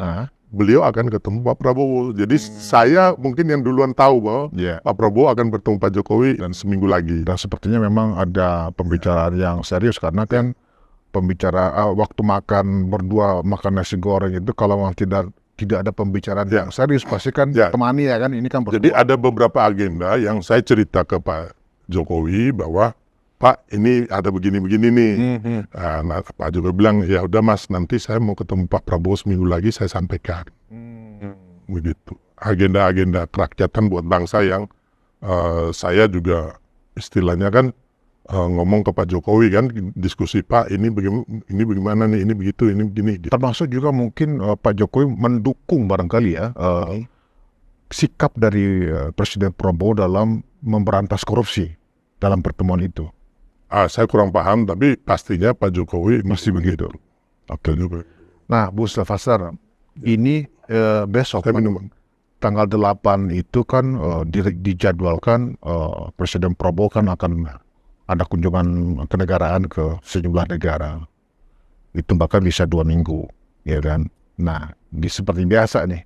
beliau akan ketemu Pak Prabowo. Jadi saya mungkin yang duluan tahu bahwa Pak Prabowo akan bertemu Pak Jokowi dan seminggu lagi. Dan sepertinya memang ada pembicaraan yang serius karena kan waktu makan berdua makan nasi goreng itu kalau memang tidak ada pembicaraan yang serius pasti kan temani ya kan, ini kan berdua. Jadi ada beberapa agenda yang saya cerita ke Pak Jokowi bahwa Pak ini ada begini-begini nih. Nah, Pak Jokowi bilang ya udah Mas, nanti saya mau ketemu Pak Prabowo seminggu lagi saya sampaikan. Begitu. Agenda-agenda kerakyatan buat bangsa yang saya juga istilahnya kan ngomong ke Pak Jokowi kan, diskusi Pak ini bagaimana nih, ini begitu, ini begini. Gitu. Termasuk juga mungkin Pak Jokowi mendukung barangkali ya sikap dari Presiden Prabowo dalam memberantas korupsi dalam pertemuan itu. Saya kurang paham, tapi pastinya Pak Jokowi masih begitu. Oke. Nah, Bu Sylvester, ini besok tanggal 8 itu kan dijadwalkan Presiden Prabowo kan akan ada kunjungan kenegaraan ke sejumlah negara. Itu bahkan bisa 2 minggu, ya kan. Nah, seperti biasa nih,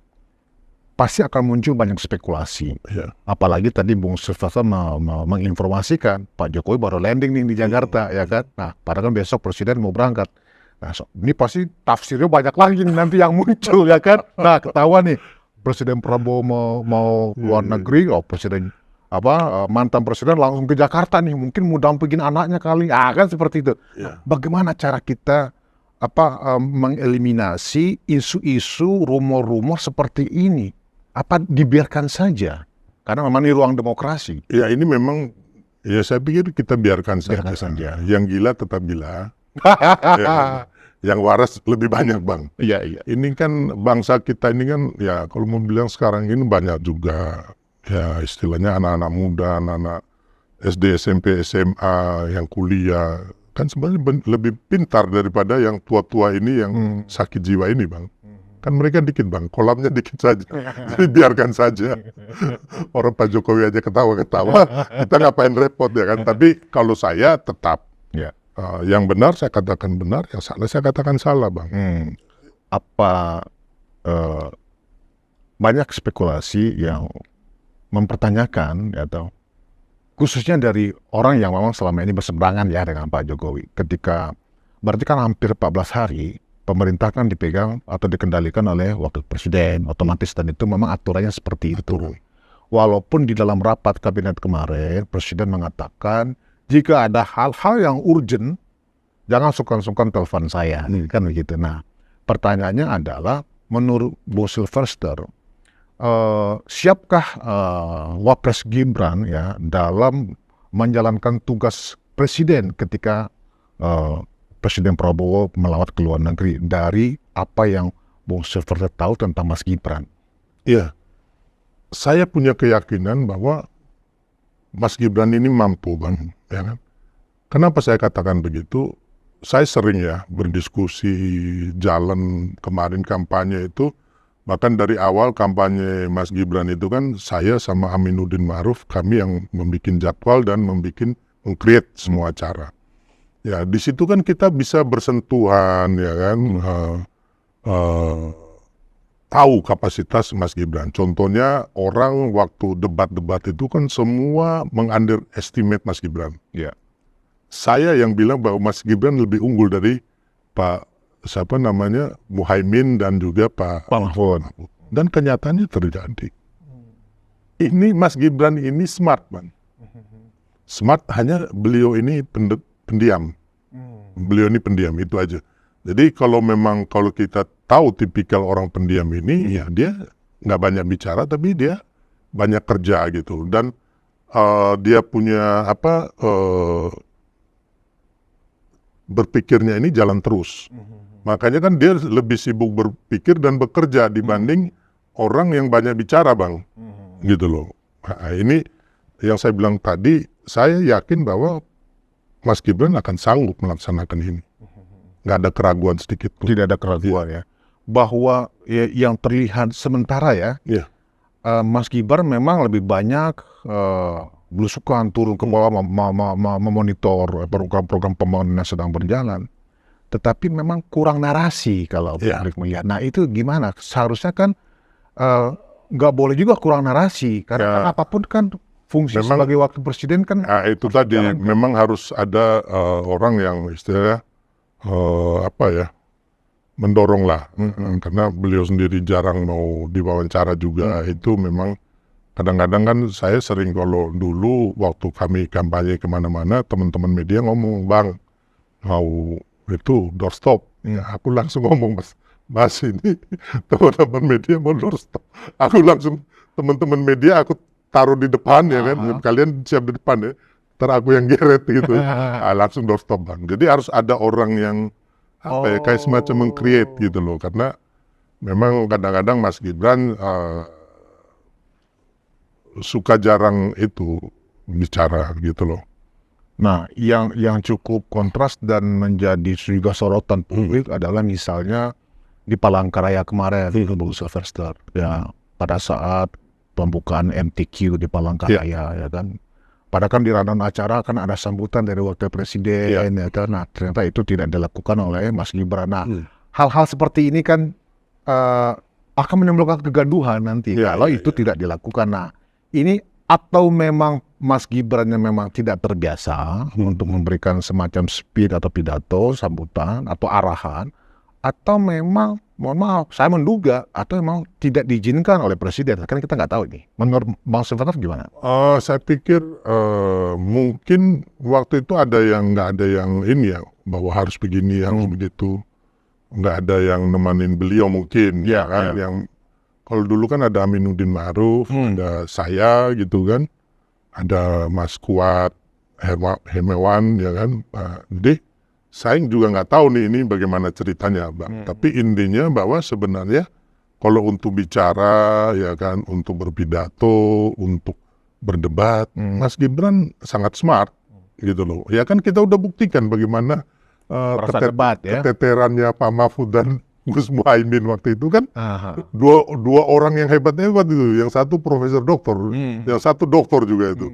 pasti akan muncul banyak spekulasi. Apalagi tadi Bung Sylvester menginformasikan Pak Jokowi baru landing nih di Jakarta, ya kan. Nah, padahal kan besok Presiden mau berangkat. Nah, ini pasti tafsirnya banyak lagi nanti yang muncul, ya kan. Nah, ketahuan nih Presiden Prabowo mau luar negeri, mantan presiden langsung ke Jakarta nih, mungkin mau dampingin anaknya kali, kan seperti itu. Bagaimana cara kita mengeliminasi isu-isu rumor-rumor seperti ini? Apa dibiarkan saja? Karena memang ini ruang demokrasi. Ya ini memang, ya saya pikir kita biarkan saja. Yang gila tetap gila. Yang waras lebih banyak, Bang. Iya. Ini kan bangsa kita ini kan, ya kalau mau bilang sekarang ini banyak juga. Ya istilahnya anak-anak muda, anak-anak SD, SMP, SMA, yang kuliah. Kan sebenarnya lebih pintar daripada yang tua-tua ini yang sakit jiwa ini, Bang. Kan mereka dikit, Bang. Kolamnya dikit saja. Jadi biarkan saja. Orang Pak Jokowi aja ketawa-ketawa. Kita ngapain repot ya kan. Tapi kalau saya tetap. Yang benar saya katakan benar, yang salah saya katakan salah, Bang. Banyak spekulasi yang mempertanyakan atau khususnya dari orang yang memang selama ini berseberangan ya dengan Pak Jokowi. Ketika berarti kan hampir 14 hari pemerintah kan dipegang atau dikendalikan oleh wakil presiden otomatis, dan itu memang aturannya seperti itu. Walaupun di dalam rapat kabinet kemarin presiden mengatakan jika ada hal-hal yang urgent jangan sungkan-sungkan telepon saya, kan begitu. Nah, pertanyaannya adalah menurut Bu Sylvester, siapkah Wapres Gibran ya dalam menjalankan tugas presiden ketika Presiden Prabowo melawat ke luar negeri dari apa yang Bung Silver tahu tentang Mas Gibran? Iya, saya punya keyakinan bahwa Mas Gibran ini mampu, Bang. Ya kan? Kenapa saya katakan begitu? Saya sering ya berdiskusi jalan kemarin kampanye itu, bahkan dari awal kampanye Mas Gibran itu kan saya sama Aminuddin Ma'ruf, kami yang membuat jadwal dan meng-create semua acara. Ya, di situ kan kita bisa bersentuhan, ya kan, tahu kapasitas Mas Gibran. Contohnya orang waktu debat-debat itu kan semua meng-underestimate Mas Gibran. Ya. Saya yang bilang bahwa Mas Gibran lebih unggul dari Muhaimin dan juga Pak Mahfud. Dan kenyataannya terjadi. Ini Mas Gibran ini smart, Bang. Smart, hanya beliau ini pendiam. Beliau ini pendiam, itu aja. Jadi kalau kita tahu tipikal orang pendiam ini, ya dia nggak banyak bicara, tapi dia banyak kerja gitu. Dan dia punya berpikirnya ini jalan terus. Makanya kan dia lebih sibuk berpikir dan bekerja dibanding orang yang banyak bicara, Bang. Gitu loh. Nah, ini yang saya bilang tadi, saya yakin bahwa Mas Gibran akan sanggup melaksanakan ini. Nggak ada keraguan sedikit pun. Tidak ada keraguan ya. Bahwa yang terlihat sementara ya, Mas Gibran memang lebih banyak belusukan turun ke bawah memonitor program-program pembangunan yang sedang berjalan. Tetapi memang kurang narasi kalau publik melihat. Nah itu gimana? Seharusnya kan nggak boleh juga kurang narasi. Karena apapun kan fungsi memang, sebagai wakil presiden kan. Nah, itu tadi memang harus ada orang yang istilahnya mendorong lah. Karena beliau sendiri jarang mau diwawancara juga. Itu memang kadang-kadang kan saya sering kalau dulu waktu kami kampanye kemana-mana, teman-teman media ngomong, Bang, mau itu doorstop. Ya, aku langsung ngomong, Mas ini teman-teman media mau doorstop. Aku langsung, teman-teman media aku taruh di depan ya kan, kalian siap di depan ya, ntar aku yang geret gitu. Langsung doorstop, Bang. Jadi harus ada orang yang kayak semacam meng-create gitu loh, karena memang kadang-kadang Mas Gibran suka jarang itu bicara gitu loh. Nah, yang cukup kontras dan menjadi juga sorotan publik adalah misalnya di Palangkaraya kemarin, Bung Silvester, ya pada saat pembukaan MTQ di Palangkaraya, ya kan. Padahal kan di rundown acara kan ada sambutan dari wakil presiden, ya kan. Nah, ternyata itu tidak dilakukan oleh Mas Gibran. Nah, hal-hal seperti ini kan akan menimbulkan kegaduhan nanti kalau itu tidak dilakukan. Nah, ini atau memang Mas Gibran yang memang tidak terbiasa untuk memberikan semacam speech atau pidato, sambutan atau arahan, atau memang, mohon maaf, saya menduga atau memang tidak diizinkan oleh presiden. Kan kita nggak tahu ini. Menurut Bang Silver gimana? Saya pikir mungkin waktu itu ada yang nggak ada yang ini ya, bahwa harus begini, harus begitu. Nggak ada yang nemanin beliau mungkin, ya kan? Yang kalau dulu kan ada Aminuddin Ma'ruf, ada saya gitu kan, ada Mas Kuat, Hermawan, ya kan, jadi saya juga nggak tahu nih ini bagaimana ceritanya, Bang. Tapi intinya bahwa sebenarnya kalau untuk bicara, ya kan, untuk berpidato, untuk berdebat, Mas Gibran sangat smart, gitu loh. Ya kan kita udah buktikan bagaimana keteterannya Pak Mahfud dan Gus Muhaimin waktu itu kan, dua orang yang hebat-hebat itu, yang satu profesor doktor, yang satu doktor juga itu,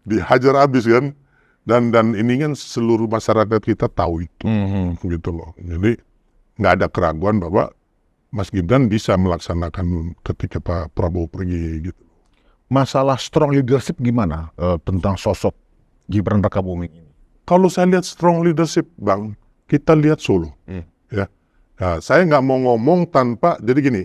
dihajar habis kan. Dan ini kan seluruh masyarakat kita tahu itu, gitu loh. Jadi nggak ada keraguan bahwa Mas Gibran bisa melaksanakan ketika Pak Prabowo pergi, gitu. Masalah strong leadership gimana tentang sosok Gibran Rakabuming ini? Kalau saya lihat strong leadership, Bang, kita lihat Solo, ya. Nah, saya nggak mau ngomong tanpa, jadi gini,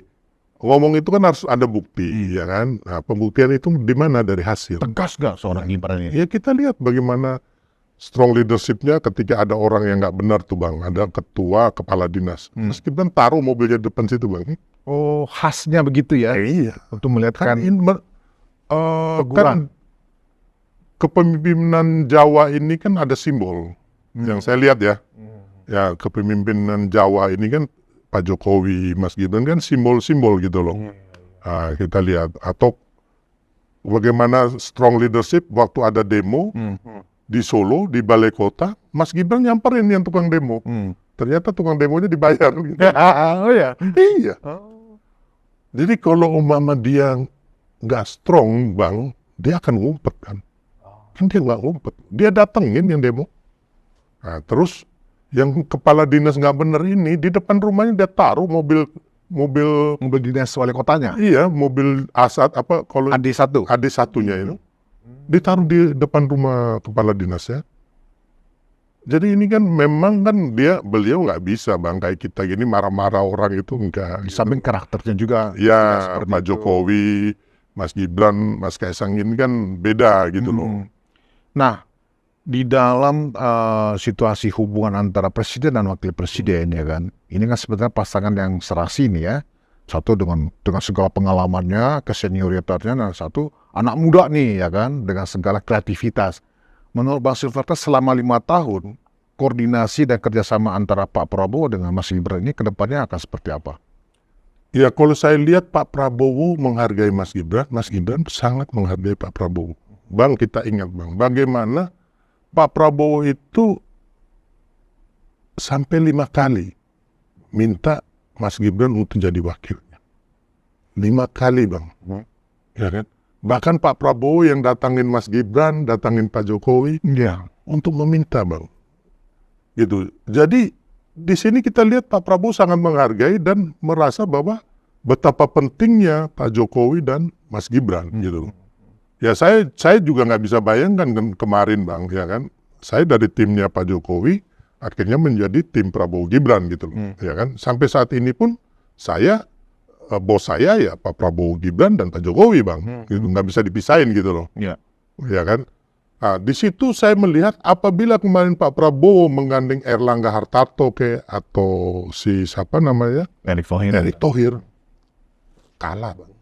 ngomong itu kan harus ada bukti, ya kan. Nah, pembuktian itu di mana? Dari hasil. Tegas nggak seorang Gibran ini? Ya kita lihat bagaimana strong leadershipnya ketika ada orang yang nggak benar tuh, Bang. Ada ketua, kepala dinas. Mas Gibran taruh mobilnya di depan situ, Bang. Oh, khasnya begitu ya? Iya. Untuk melihatkan kan kepemimpinan Jawa ini kan ada simbol. Yang saya lihat ya. Ya kepemimpinan Jawa ini kan Pak Jokowi, Mas Gibran kan simbol-simbol gitu loh. Nah, kita lihat atau bagaimana strong leadership waktu ada demo di Solo, di Balai Kota, Mas Gibran nyamperin yang tukang demo. Ternyata tukang demonya dibayar. Gitu. Oh ya. Iya. Jadi kalau umpama dia nggak strong, Bang, dia akan ngumpet kan. Kan dia nggak ngumpet. Dia datengin yang demo. Nah, terus yang kepala dinas nggak bener ini, di depan rumahnya dia taruh mobil Dinas wali kotanya. iya, mobil Asad apa kalau AD1. AD1-nya itu ditaruh di depan rumah kepala dinasnya. Jadi ini kan memang kan beliau nggak bisa Bang kayak kita gini marah-marah orang itu enggak. Di samping karakternya juga. Ya, seperti Pak itu. Jokowi, Mas Gibran, Mas Kaisang ini kan beda gitu loh. Nah, di dalam situasi hubungan antara presiden dan wakil presiden ya kan, ini kan sebenarnya pasangan yang serasi nih ya. Satu dengan segala pengalamannya, kesenioritasnya, dan satu anak muda nih ya kan, dengan segala kreativitas. Menurut Bang Silverta selama 5 tahun, koordinasi dan kerjasama antara Pak Prabowo dengan Mas Gibran ini kedepannya akan seperti apa? Ya kalau saya lihat Pak Prabowo menghargai Mas Gibran sangat menghargai Pak Prabowo. Bang, kita ingat Bang, bagaimana Pak Prabowo itu sampai 5 kali minta Mas Gibran untuk jadi wakilnya. 5 kali Bang. Ya kan? Bahkan Pak Prabowo yang datangin Mas Gibran, datangin Pak Jokowi untuk meminta Bang. Gitu. Jadi di sini kita lihat Pak Prabowo sangat menghargai dan merasa bahwa betapa pentingnya Pak Jokowi dan Mas Gibran gitu. Ya saya juga nggak bisa bayangkan kan kemarin Bang, ya kan. Saya dari timnya Pak Jokowi akhirnya menjadi tim Prabowo Gibran gitu loh, ya kan. Sampai saat ini pun saya bos saya ya Pak Prabowo Gibran dan Pak Jokowi Bang, gitu nggak bisa dipisahin gitu loh, ya kan. Nah, di situ saya melihat apabila kemarin Pak Prabowo menggandeng Erlangga Hartarto atau si siapa namanya Erick Thohir kalah Bang.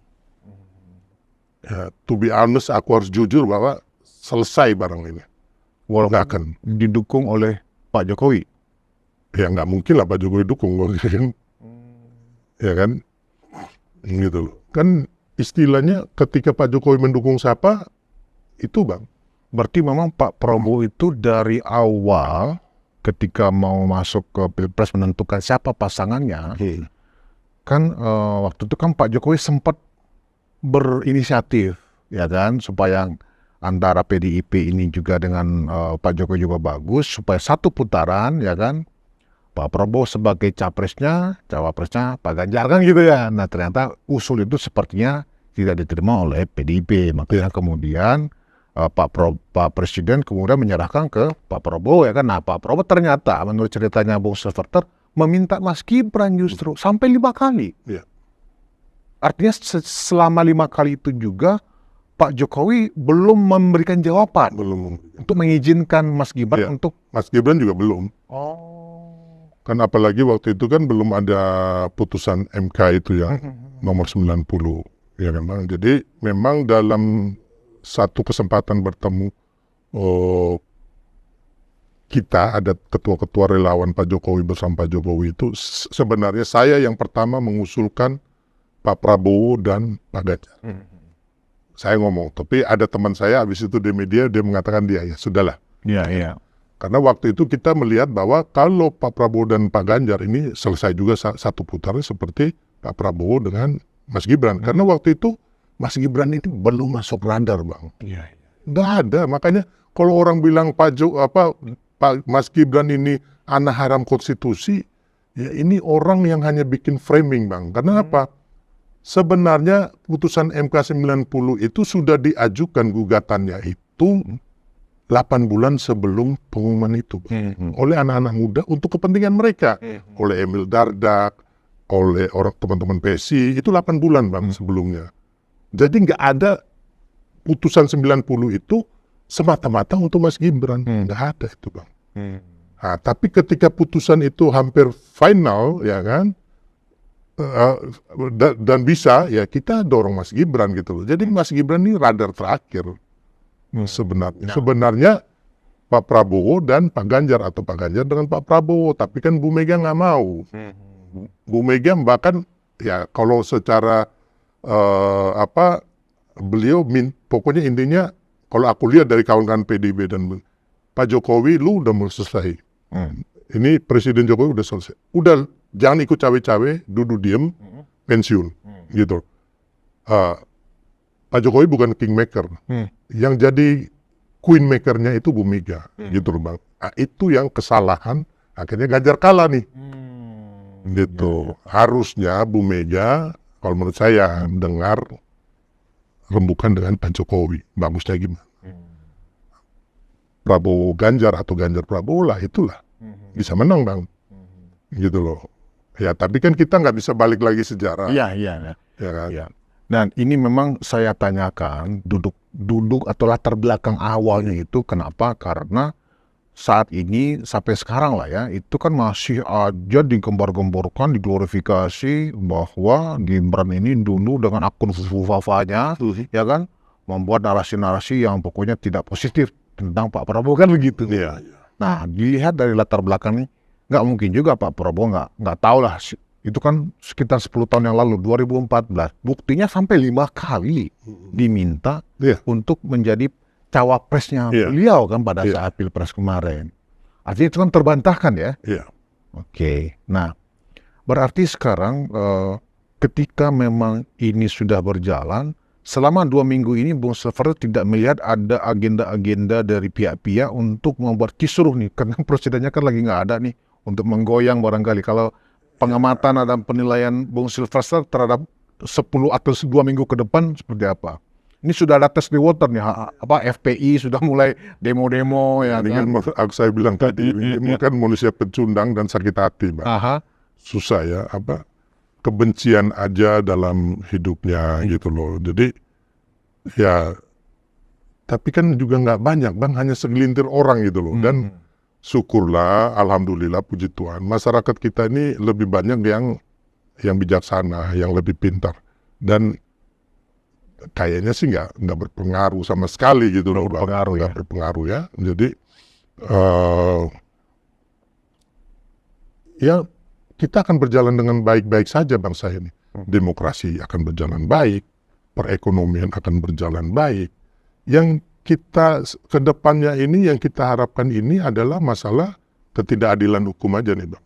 Ya, to be honest, aku harus jujur bahwa selesai barang ini. Walaupun akan didukung oleh Pak Jokowi. Ya nggak mungkin lah Pak Jokowi dukung. Ya kan? Gitu loh. Kan istilahnya ketika Pak Jokowi mendukung siapa, itu Bang. Berarti memang Pak Prabowo itu dari awal ketika mau masuk ke Pilpres menentukan siapa pasangannya, kan waktu itu kan Pak Jokowi sempat berinisiatif, ya kan, supaya antara PDIP ini juga dengan Pak Jokowi juga bagus, supaya satu putaran, ya kan, Pak Prabowo sebagai capresnya, cawapresnya Pak Ganjar kan gitu ya. Nah ternyata usul itu sepertinya tidak diterima oleh PDIP, makanya kemudian Pak Presiden kemudian menyerahkan ke Pak Prabowo ya kan. Nah Pak Prabowo ternyata menurut ceritanya Bung Silverter meminta Mas Gibran justru sampai 5 kali. Artinya selama 5 kali itu juga Pak Jokowi belum memberikan jawaban untuk mengizinkan Mas Gibran untuk... Mas Gibran juga belum. Kan apalagi waktu itu kan belum ada putusan MK itu ya, nomor 90. Ya kan Bang. Jadi memang dalam satu kesempatan bertemu kita ada ketua-ketua relawan Pak Jokowi bersama Pak Jokowi itu sebenarnya saya yang pertama mengusulkan Pak Prabowo dan Pak Ganjar. Saya ngomong, tapi ada teman saya habis itu di media dia mengatakan ya sudahlah. Iya. Karena waktu itu kita melihat bahwa kalau Pak Prabowo dan Pak Ganjar ini selesai juga satu putaran seperti Pak Prabowo dengan Mas Gibran. Karena waktu itu Mas Gibran ini belum masuk radar Bang. Nggak ada. Makanya kalau orang bilang Pak Mas Gibran ini anak haram konstitusi, ya ini orang yang hanya bikin framing Bang. Karena apa? Sebenarnya putusan MK 90 itu sudah diajukan gugatannya itu 8 bulan sebelum pengumuman itu oleh anak-anak muda untuk kepentingan mereka, oleh Emil Dardak, oleh orang teman-teman PSI itu 8 bulan Bang sebelumnya. Jadi nggak ada putusan 90 itu semata-mata untuk Mas Gibran, nggak ada itu Bang. Nah, tapi ketika putusan itu hampir final ya kan, dan bisa ya kita dorong Mas Gibran gitu loh. Jadi Mas Gibran ini radar terakhir sebenarnya. Sebenarnya Pak Prabowo dan Pak Ganjar, atau Pak Ganjar dengan Pak Prabowo. Tapi kan Bu Mega nggak mau. Bu Mega bahkan ya kalau secara beliau pokoknya intinya kalau aku lihat dari kawan-kawan PDB dan Pak Jokowi, lu udah mau selesai. Ini Presiden Jokowi udah selesai. Udah, jangan ikut cawe-cawe, duduk diem, pensiun, gitu. Pak Jokowi bukan kingmaker. Yang jadi queen makernya itu Bu Mega, gitu loh Bang. Nah, itu yang kesalahan, akhirnya Ganjar kalah nih. Gitu. Harusnya Bu Mega, kalau menurut saya, dengar rembukan dengan Pak Jokowi. Bagusnya gimana? Prabowo Ganjar atau Ganjar Prabowo lah, itulah. Bisa menang Bang. Gitu loh. Ya, tapi kan kita nggak bisa balik lagi sejarah. Iya. Ya kan? Iya. Dan ini memang saya tanyakan duduk atau latar belakang awalnya itu kenapa? Karena saat ini sampai sekarang lah ya, itu kan masih aja digembar-gemborkan, diglorifikasi bahwa Gibran ini dulu dengan akun Fufufafanya, ya kan, membuat narasi-narasi yang pokoknya tidak positif tentang Pak Prabowo kan begitu. Iya. Nah, dilihat dari latar belakang ini, nggak mungkin juga Pak Prabowo nggak tahu lah. Itu kan sekitar 10 tahun yang lalu, 2014. Buktinya sampai 5 kali diminta untuk menjadi cawapresnya beliau kan pada saat Pilpres kemarin. Artinya itu kan terbantahkan ya. Oke. Nah, berarti sekarang ketika memang ini sudah berjalan, selama 2 minggu ini Bung Silver tidak melihat ada agenda-agenda dari pihak-pihak untuk membuat kisruh nih. Karena presidennya kan lagi nggak ada nih untuk menggoyang barangkali. Kalau pengamatan dan penilaian Bung Silvester terhadap 10 atau 2 minggu ke depan seperti apa? Ini sudah ada test the water nih, FPI sudah mulai demo-demo ya kan? Saya bilang tadi, ini kan manusia pecundang dan sakit hati, Mbak. Susah ya, kebencian aja dalam hidupnya gitu loh. Jadi ya, tapi kan juga nggak banyak Bang, hanya segelintir orang gitu loh. Dan syukurlah, alhamdulillah, puji Tuhan, masyarakat kita ini lebih banyak yang bijaksana, yang lebih pintar, dan kayaknya sih nggak berpengaruh sama sekali gitu loh. Nggak berpengaruh ya. Jadi ya kita akan berjalan dengan baik-baik saja bangsa ini. Demokrasi akan berjalan baik, perekonomian akan berjalan baik. Yang kita ke depannya ini, yang kita harapkan ini adalah masalah ketidakadilan hukum aja nih Bang.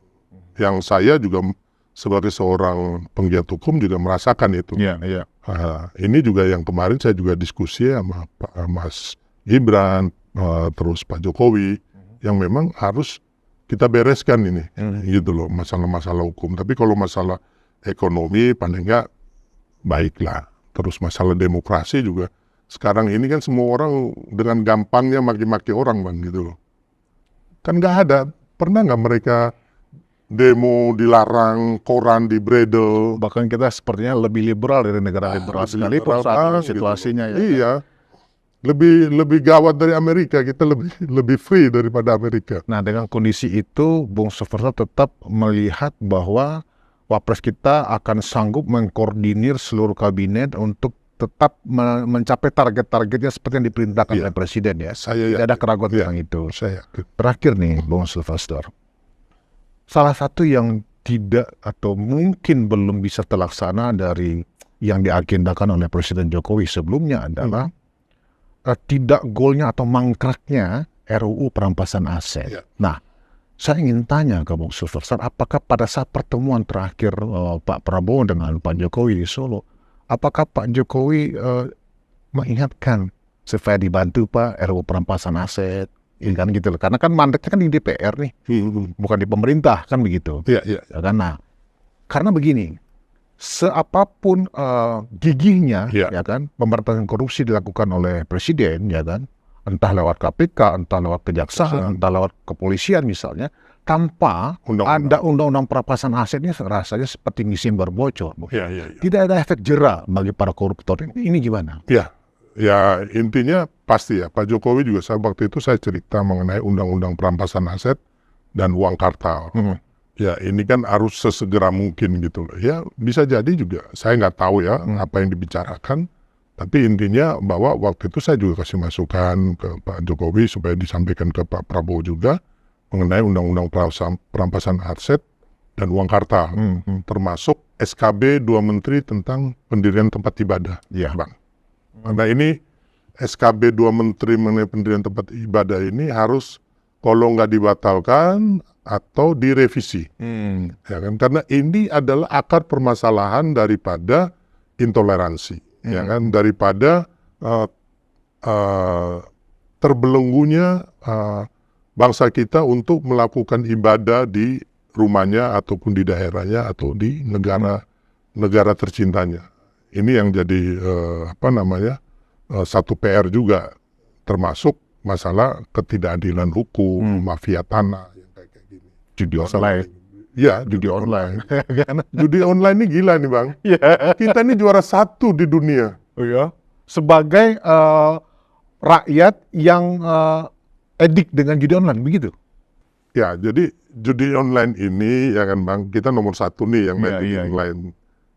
Yang saya juga sebagai seorang penggiat hukum juga merasakan itu. Ini juga yang kemarin saya juga diskusi sama Pak Mas Gibran, terus Pak Jokowi, yang memang harus kita bereskan ini, gitu loh, masalah-masalah hukum. Tapi kalau masalah ekonomi, paling nggak baiklah. Terus masalah demokrasi juga. Sekarang ini kan semua orang dengan gampangnya maki-maki orang Bang, gitu loh. Kan nggak ada, pernah nggak mereka demo dilarang, koran dibredel? Bahkan kita sepertinya lebih liberal dari negara liberal sekalipun saat situasinya gitu. Iya, lebih gawat dari Amerika, kita lebih free daripada Amerika. Nah, dengan kondisi itu, Bung Silver tetap melihat bahwa Wapres kita akan sanggup mengkoordinir seluruh kabinet untuk tetap mencapai target-targetnya seperti yang diperintahkan oleh Presiden ya. Tidak ada keraguan tentang itu. Terakhir nih, Bung Silvester. Salah satu yang tidak atau mungkin belum bisa terlaksana dari yang diagendakan oleh Presiden Jokowi sebelumnya adalah tidak golnya atau mangkraknya RUU perampasan aset. Nah, saya ingin tanya ke Bung Silvester, apakah pada saat pertemuan terakhir Pak Prabowo dengan Pak Jokowi di Solo, apakah Pak Jokowi mengingatkan supaya dibantu Pak RUU perampasan aset? Kan gitu loh. Karena kan mandatnya kan di DPR nih, bukan di pemerintah kan begitu. Ya kan? Nah, karena begini, seapapun gigihnya ya kan pemberantasan korupsi dilakukan oleh Presiden ya kan, entah lewat KPK, entah lewat kejaksaan, entah lewat kepolisian misalnya, tanpa ada undang-undang perampasan asetnya rasanya seperti ngisim berbocor. Tidak ada efek jera bagi para koruptor. Ini gimana? Ya intinya pasti ya, Pak Jokowi juga waktu itu saya cerita mengenai undang-undang perampasan aset dan uang kartal. Ya ini kan harus sesegera mungkin gitu loh. Ya bisa jadi juga, saya nggak tahu ya apa yang dibicarakan, Tapi intinya bahwa waktu itu saya juga kasih masukan ke Pak Jokowi supaya disampaikan ke Pak Prabowo juga mengenai undang-undang perampasan aset dan uang kartal, termasuk SKB 2 Menteri tentang pendirian tempat ibadah, Bang. Karena ini SKB 2 Menteri mengenai pendirian tempat ibadah ini harus kalau nggak dibatalkan atau direvisi, ya kan? Karena ini adalah akar permasalahan daripada intoleransi, ya kan? Daripada terbelenggunya bangsa kita untuk melakukan ibadah di rumahnya ataupun di daerahnya atau di negara tercintanya. Ini yang jadi satu PR juga, termasuk masalah ketidakadilan hukum, mafia tanah yang kayak gini. Judi online. Iya, judi online. Judi online ini gila nih, Bang. Kita ini juara 1 di dunia. Oh ya. Sebagai rakyat yang edik dengan judi online, begitu? Ya, jadi judi online ini ya kan Bang, kita nomor 1 nih yang main judi online.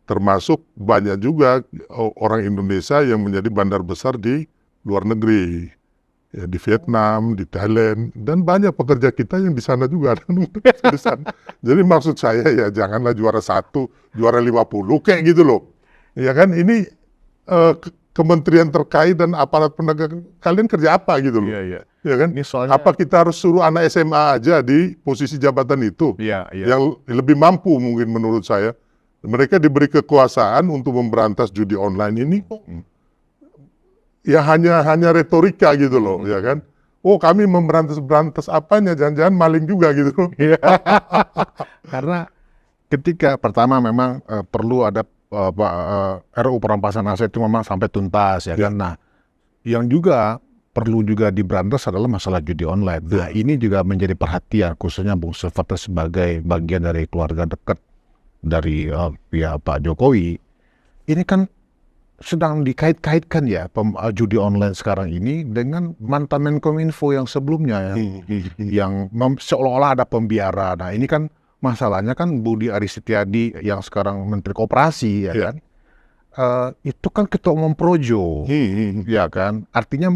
Termasuk banyak juga orang Indonesia yang menjadi bandar besar di luar negeri. Ya, di Vietnam, di Thailand, dan banyak pekerja kita yang di sana juga ada. Jadi maksud saya ya janganlah juara 1, juara 50 kayak gitu loh. Ya kan ini kementerian terkait dan aparat penegak kalian kerja apa gitu loh. Ya kan? Ini soalnya... Apa kita harus suruh anak SMA aja di posisi jabatan itu? Yang lebih mampu mungkin menurut saya. Mereka diberi kekuasaan untuk memberantas judi online ini kok. Ya hanya retorika gitu loh, ya kan? Oh kami memberantas apanya, jangan-jangan maling juga gitu. Karena ketika pertama memang perlu ada RUU perampasan aset itu memang sampai tuntas, ya kan? Nah, yang juga perlu juga diberantas adalah masalah judi online. Nah, ini juga menjadi perhatian khususnya Bung Silvater sebagai bagian dari keluarga dekat dari pihak Pak Jokowi. Ini kan sedang dikait-kaitkan ya judi online sekarang ini dengan mantan Menkominfo yang sebelumnya yang seolah-olah ada pembiara. Nah, ini kan masalahnya kan Budi Aris Setiadi yang sekarang Menteri Koperasi, ya kan? Itu kan Ketua Umum Projo, ya kan? Artinya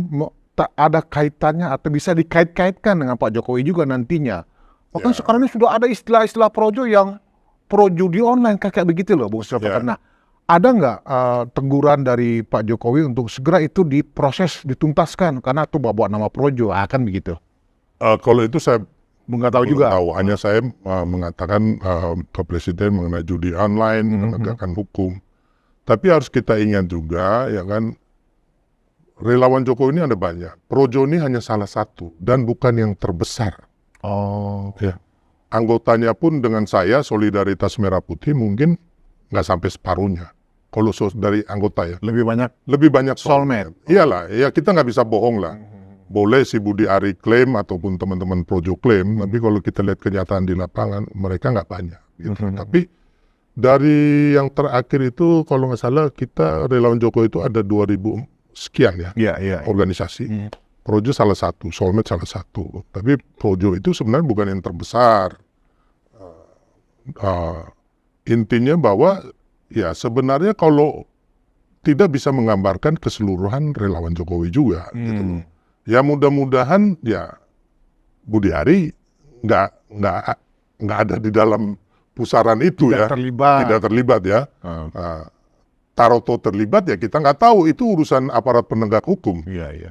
tak ada kaitannya atau bisa dikait-kaitkan dengan Pak Jokowi juga nantinya. Bahkan sekarang ini sudah ada istilah-istilah Projo yang pro judi online kayak begitu loh, Bung Silvater. Nah, ada nggak teguran dari Pak Jokowi untuk segera itu diproses, dituntaskan karena itu bawa nama Projo, akan begitu? Kalau itu saya nggak tahu juga. Hanya saya mengatakan ke Presiden mengenai judi online, menegakkan hukum. Tapi harus kita ingat juga, ya kan, relawan Jokowi ini ada banyak. Projo ini hanya salah satu dan bukan yang terbesar. Ya. Anggotanya pun dengan saya, Solidaritas Merah Putih, mungkin nggak sampai separuhnya. Kalau dari anggota ya. Lebih banyak soulmate. Iyalah, ya kita nggak bisa bohong lah. Boleh si Budi Ari klaim ataupun teman-teman Projo klaim, tapi kalau kita lihat kenyataan di lapangan, mereka nggak banyak. Gitu. Tapi dari yang terakhir itu, kalau nggak salah, kita relawan Jokowi itu ada 2000 sekian ya, organisasi. Projo salah satu, soulmate salah satu. Tapi Projo itu sebenarnya bukan yang terbesar. Intinya bahwa ya sebenarnya kalau tidak bisa menggambarkan keseluruhan relawan Jokowi juga. Gitu. Ya mudah-mudahan ya Budi Ari nggak ada di dalam pusaran itu, tidak terlibat ya. Taroto terlibat ya kita nggak tahu, itu urusan aparat penegak hukum.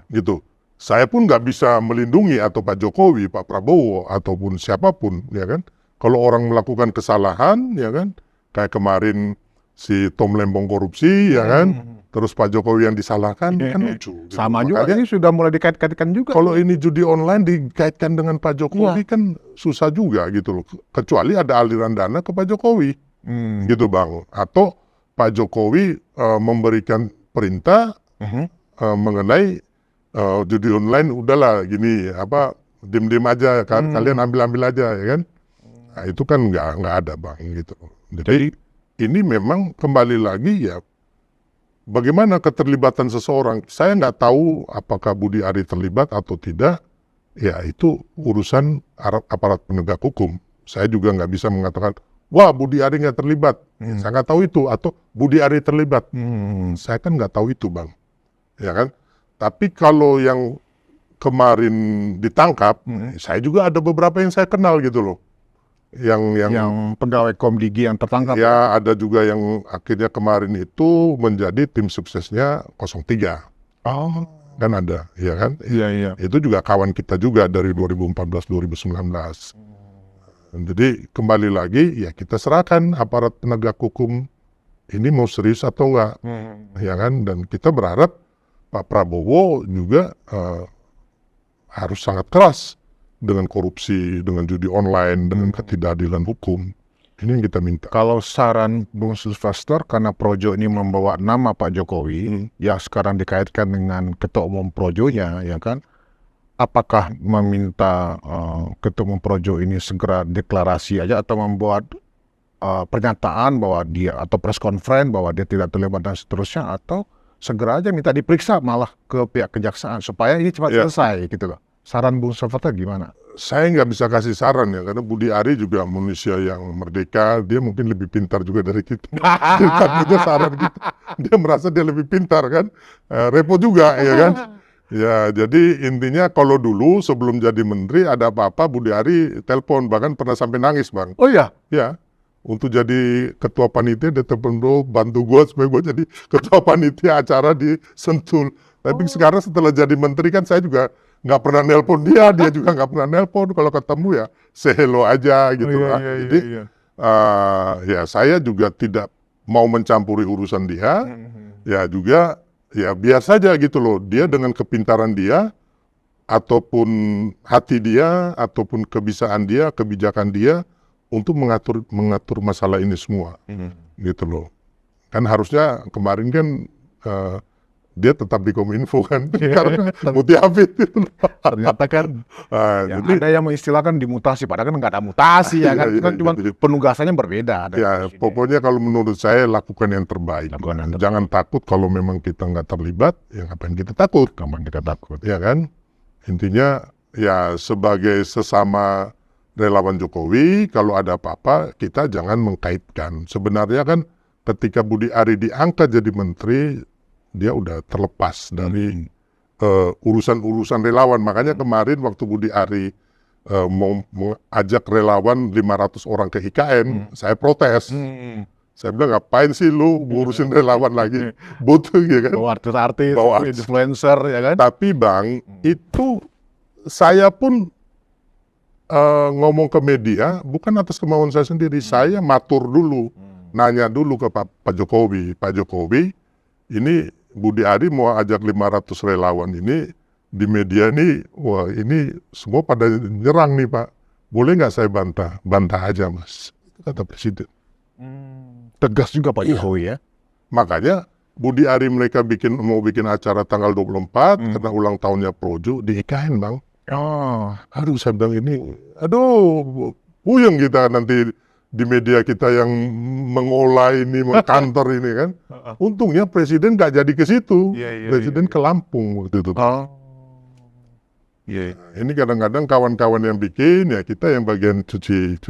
Gitu. Saya pun nggak bisa melindungi atau Pak Jokowi, Pak Prabowo ataupun siapapun, ya kan. Kalau orang melakukan kesalahan, ya kan, kayak kemarin si Tom Lembong korupsi, ya kan, terus Pak Jokowi yang disalahkan, kan lucu. Gitu. Sama juga, ini sudah mulai dikait-kaitkan juga. Kalau ini judi online dikaitkan dengan Pak Jokowi kan susah juga gitu loh. Kecuali ada aliran dana ke Pak Jokowi, gitu Bang. Atau Pak Jokowi memberikan perintah mengenai judi online, udahlah gini, diem-diem aja kan, kalian ambil-ambil aja, ya kan. Nah, itu kan nggak ada Bang gitu. Jadi ini memang kembali lagi ya, bagaimana keterlibatan seseorang. Saya nggak tahu apakah Budi Ari terlibat atau tidak. Ya itu urusan aparat penegak hukum. Saya juga nggak bisa mengatakan, wah Budi Ari nggak terlibat. Saya nggak tahu itu. Atau Budi Ari terlibat. Saya kan nggak tahu itu Bang. ya kan? Tapi kalau yang kemarin ditangkap, saya juga ada beberapa yang saya kenal gitu loh. Yang pegawai Komdigi yang tertangkap. Ya, ada juga yang akhirnya kemarin itu menjadi tim suksesnya 03. Oh, Kan ada, ya kan? iya. Itu juga kawan kita juga dari 2014-2019. Jadi kembali lagi, ya kita serahkan aparat penegak hukum ini mau serius atau enggak, ya kan? Dan kita berharap Pak Prabowo juga harus sangat keras dengan korupsi, dengan judi online, dengan ketidakadilan hukum. Ini yang kita minta. Kalau saran Bung Sylvester, karena Projo ini membawa nama Pak Jokowi, yang sekarang dikaitkan dengan Ketua Umum Projonya, ya kan? Apakah meminta Ketua Umum Projo ini segera deklarasi aja atau membuat pernyataan bahwa dia atau press conference bahwa dia tidak terlibat dan seterusnya, atau segera aja minta diperiksa malah ke pihak kejaksaan supaya ini cepat selesai gitu loh. Saran Bung Sylvester gimana? Saya nggak bisa kasih saran ya, karena Budi Ari juga manusia yang merdeka, dia mungkin lebih pintar juga dari kita. Dia takutnya saran kita, dia merasa dia lebih pintar kan, repot juga ya kan. Ya, jadi intinya kalau dulu sebelum jadi menteri ada apa-apa Budi Ari telepon, bahkan pernah sampai nangis Bang. Oh iya? Ya, untuk jadi ketua panitia dia telepon, bro, bantu gue supaya gue jadi ketua panitia acara di Sentul. Tapi sekarang setelah jadi menteri kan saya juga nggak pernah nelpon dia, dia juga nggak pernah nelpon. Kalau ketemu ya say hello aja gitu lah. Jadi ya saya juga tidak mau mencampuri urusan dia. Ya juga ya biar saja gitu loh. Dia dengan kepintaran dia ataupun hati dia ataupun kebisaan dia, kebijakan dia untuk mengatur masalah ini semua. Gitu loh. Kan harusnya kemarin kan dia tetap di Kominfo kan, karena Muti Hafid itu. Ternyata kan Jadi, ada yang mengistilahkan dimutasi, padahal kan nggak ada mutasi ya kan, itu kan cuma penugasannya berbeda. Ya, pokoknya kalau menurut saya lakukan yang terbaik. Jangan takut kalau memang kita nggak terlibat, ya ngapain kita takut? Kapan kita takut? Ya kan, intinya ya sebagai sesama relawan Jokowi, kalau ada apa-apa kita jangan mengkaitkan. Sebenarnya kan ketika Budi Ari diangkat jadi menteri, dia udah terlepas dari urusan-urusan relawan. Makanya kemarin waktu Budi Ari mau mengajak relawan 500 orang ke IKN, saya protes. Saya bilang, ngapain sih lu ngurusin relawan lagi? Butuh ya kan? Bawa artis-artis, Bawa influencer ya kan? Tapi Bang, itu saya pun ngomong ke media, bukan atas kemauan saya sendiri. Saya matur dulu, nanya dulu ke Pak Jokowi. Pak Jokowi, ini Budi Ari mau ajak 500 relawan ini di media nih, wah ini semua pada nyerang nih Pak. Boleh nggak saya bantah? Bantah aja Mas, kata Presiden. Tegas juga Pak Jokowi ya. Makanya Budi Ari mereka mau bikin acara tanggal 24 karena ulang tahunnya Projo di IKN Bang. Aduh saya bilang ini, aduh puyeng kita nanti di media kita yang mengolah ini, mengkantor ini kan. Untungnya Presiden nggak jadi ke situ. Presiden ke Lampung waktu itu. Ini kadang-kadang kawan-kawan yang bikin, ya kita yang bagian cuci.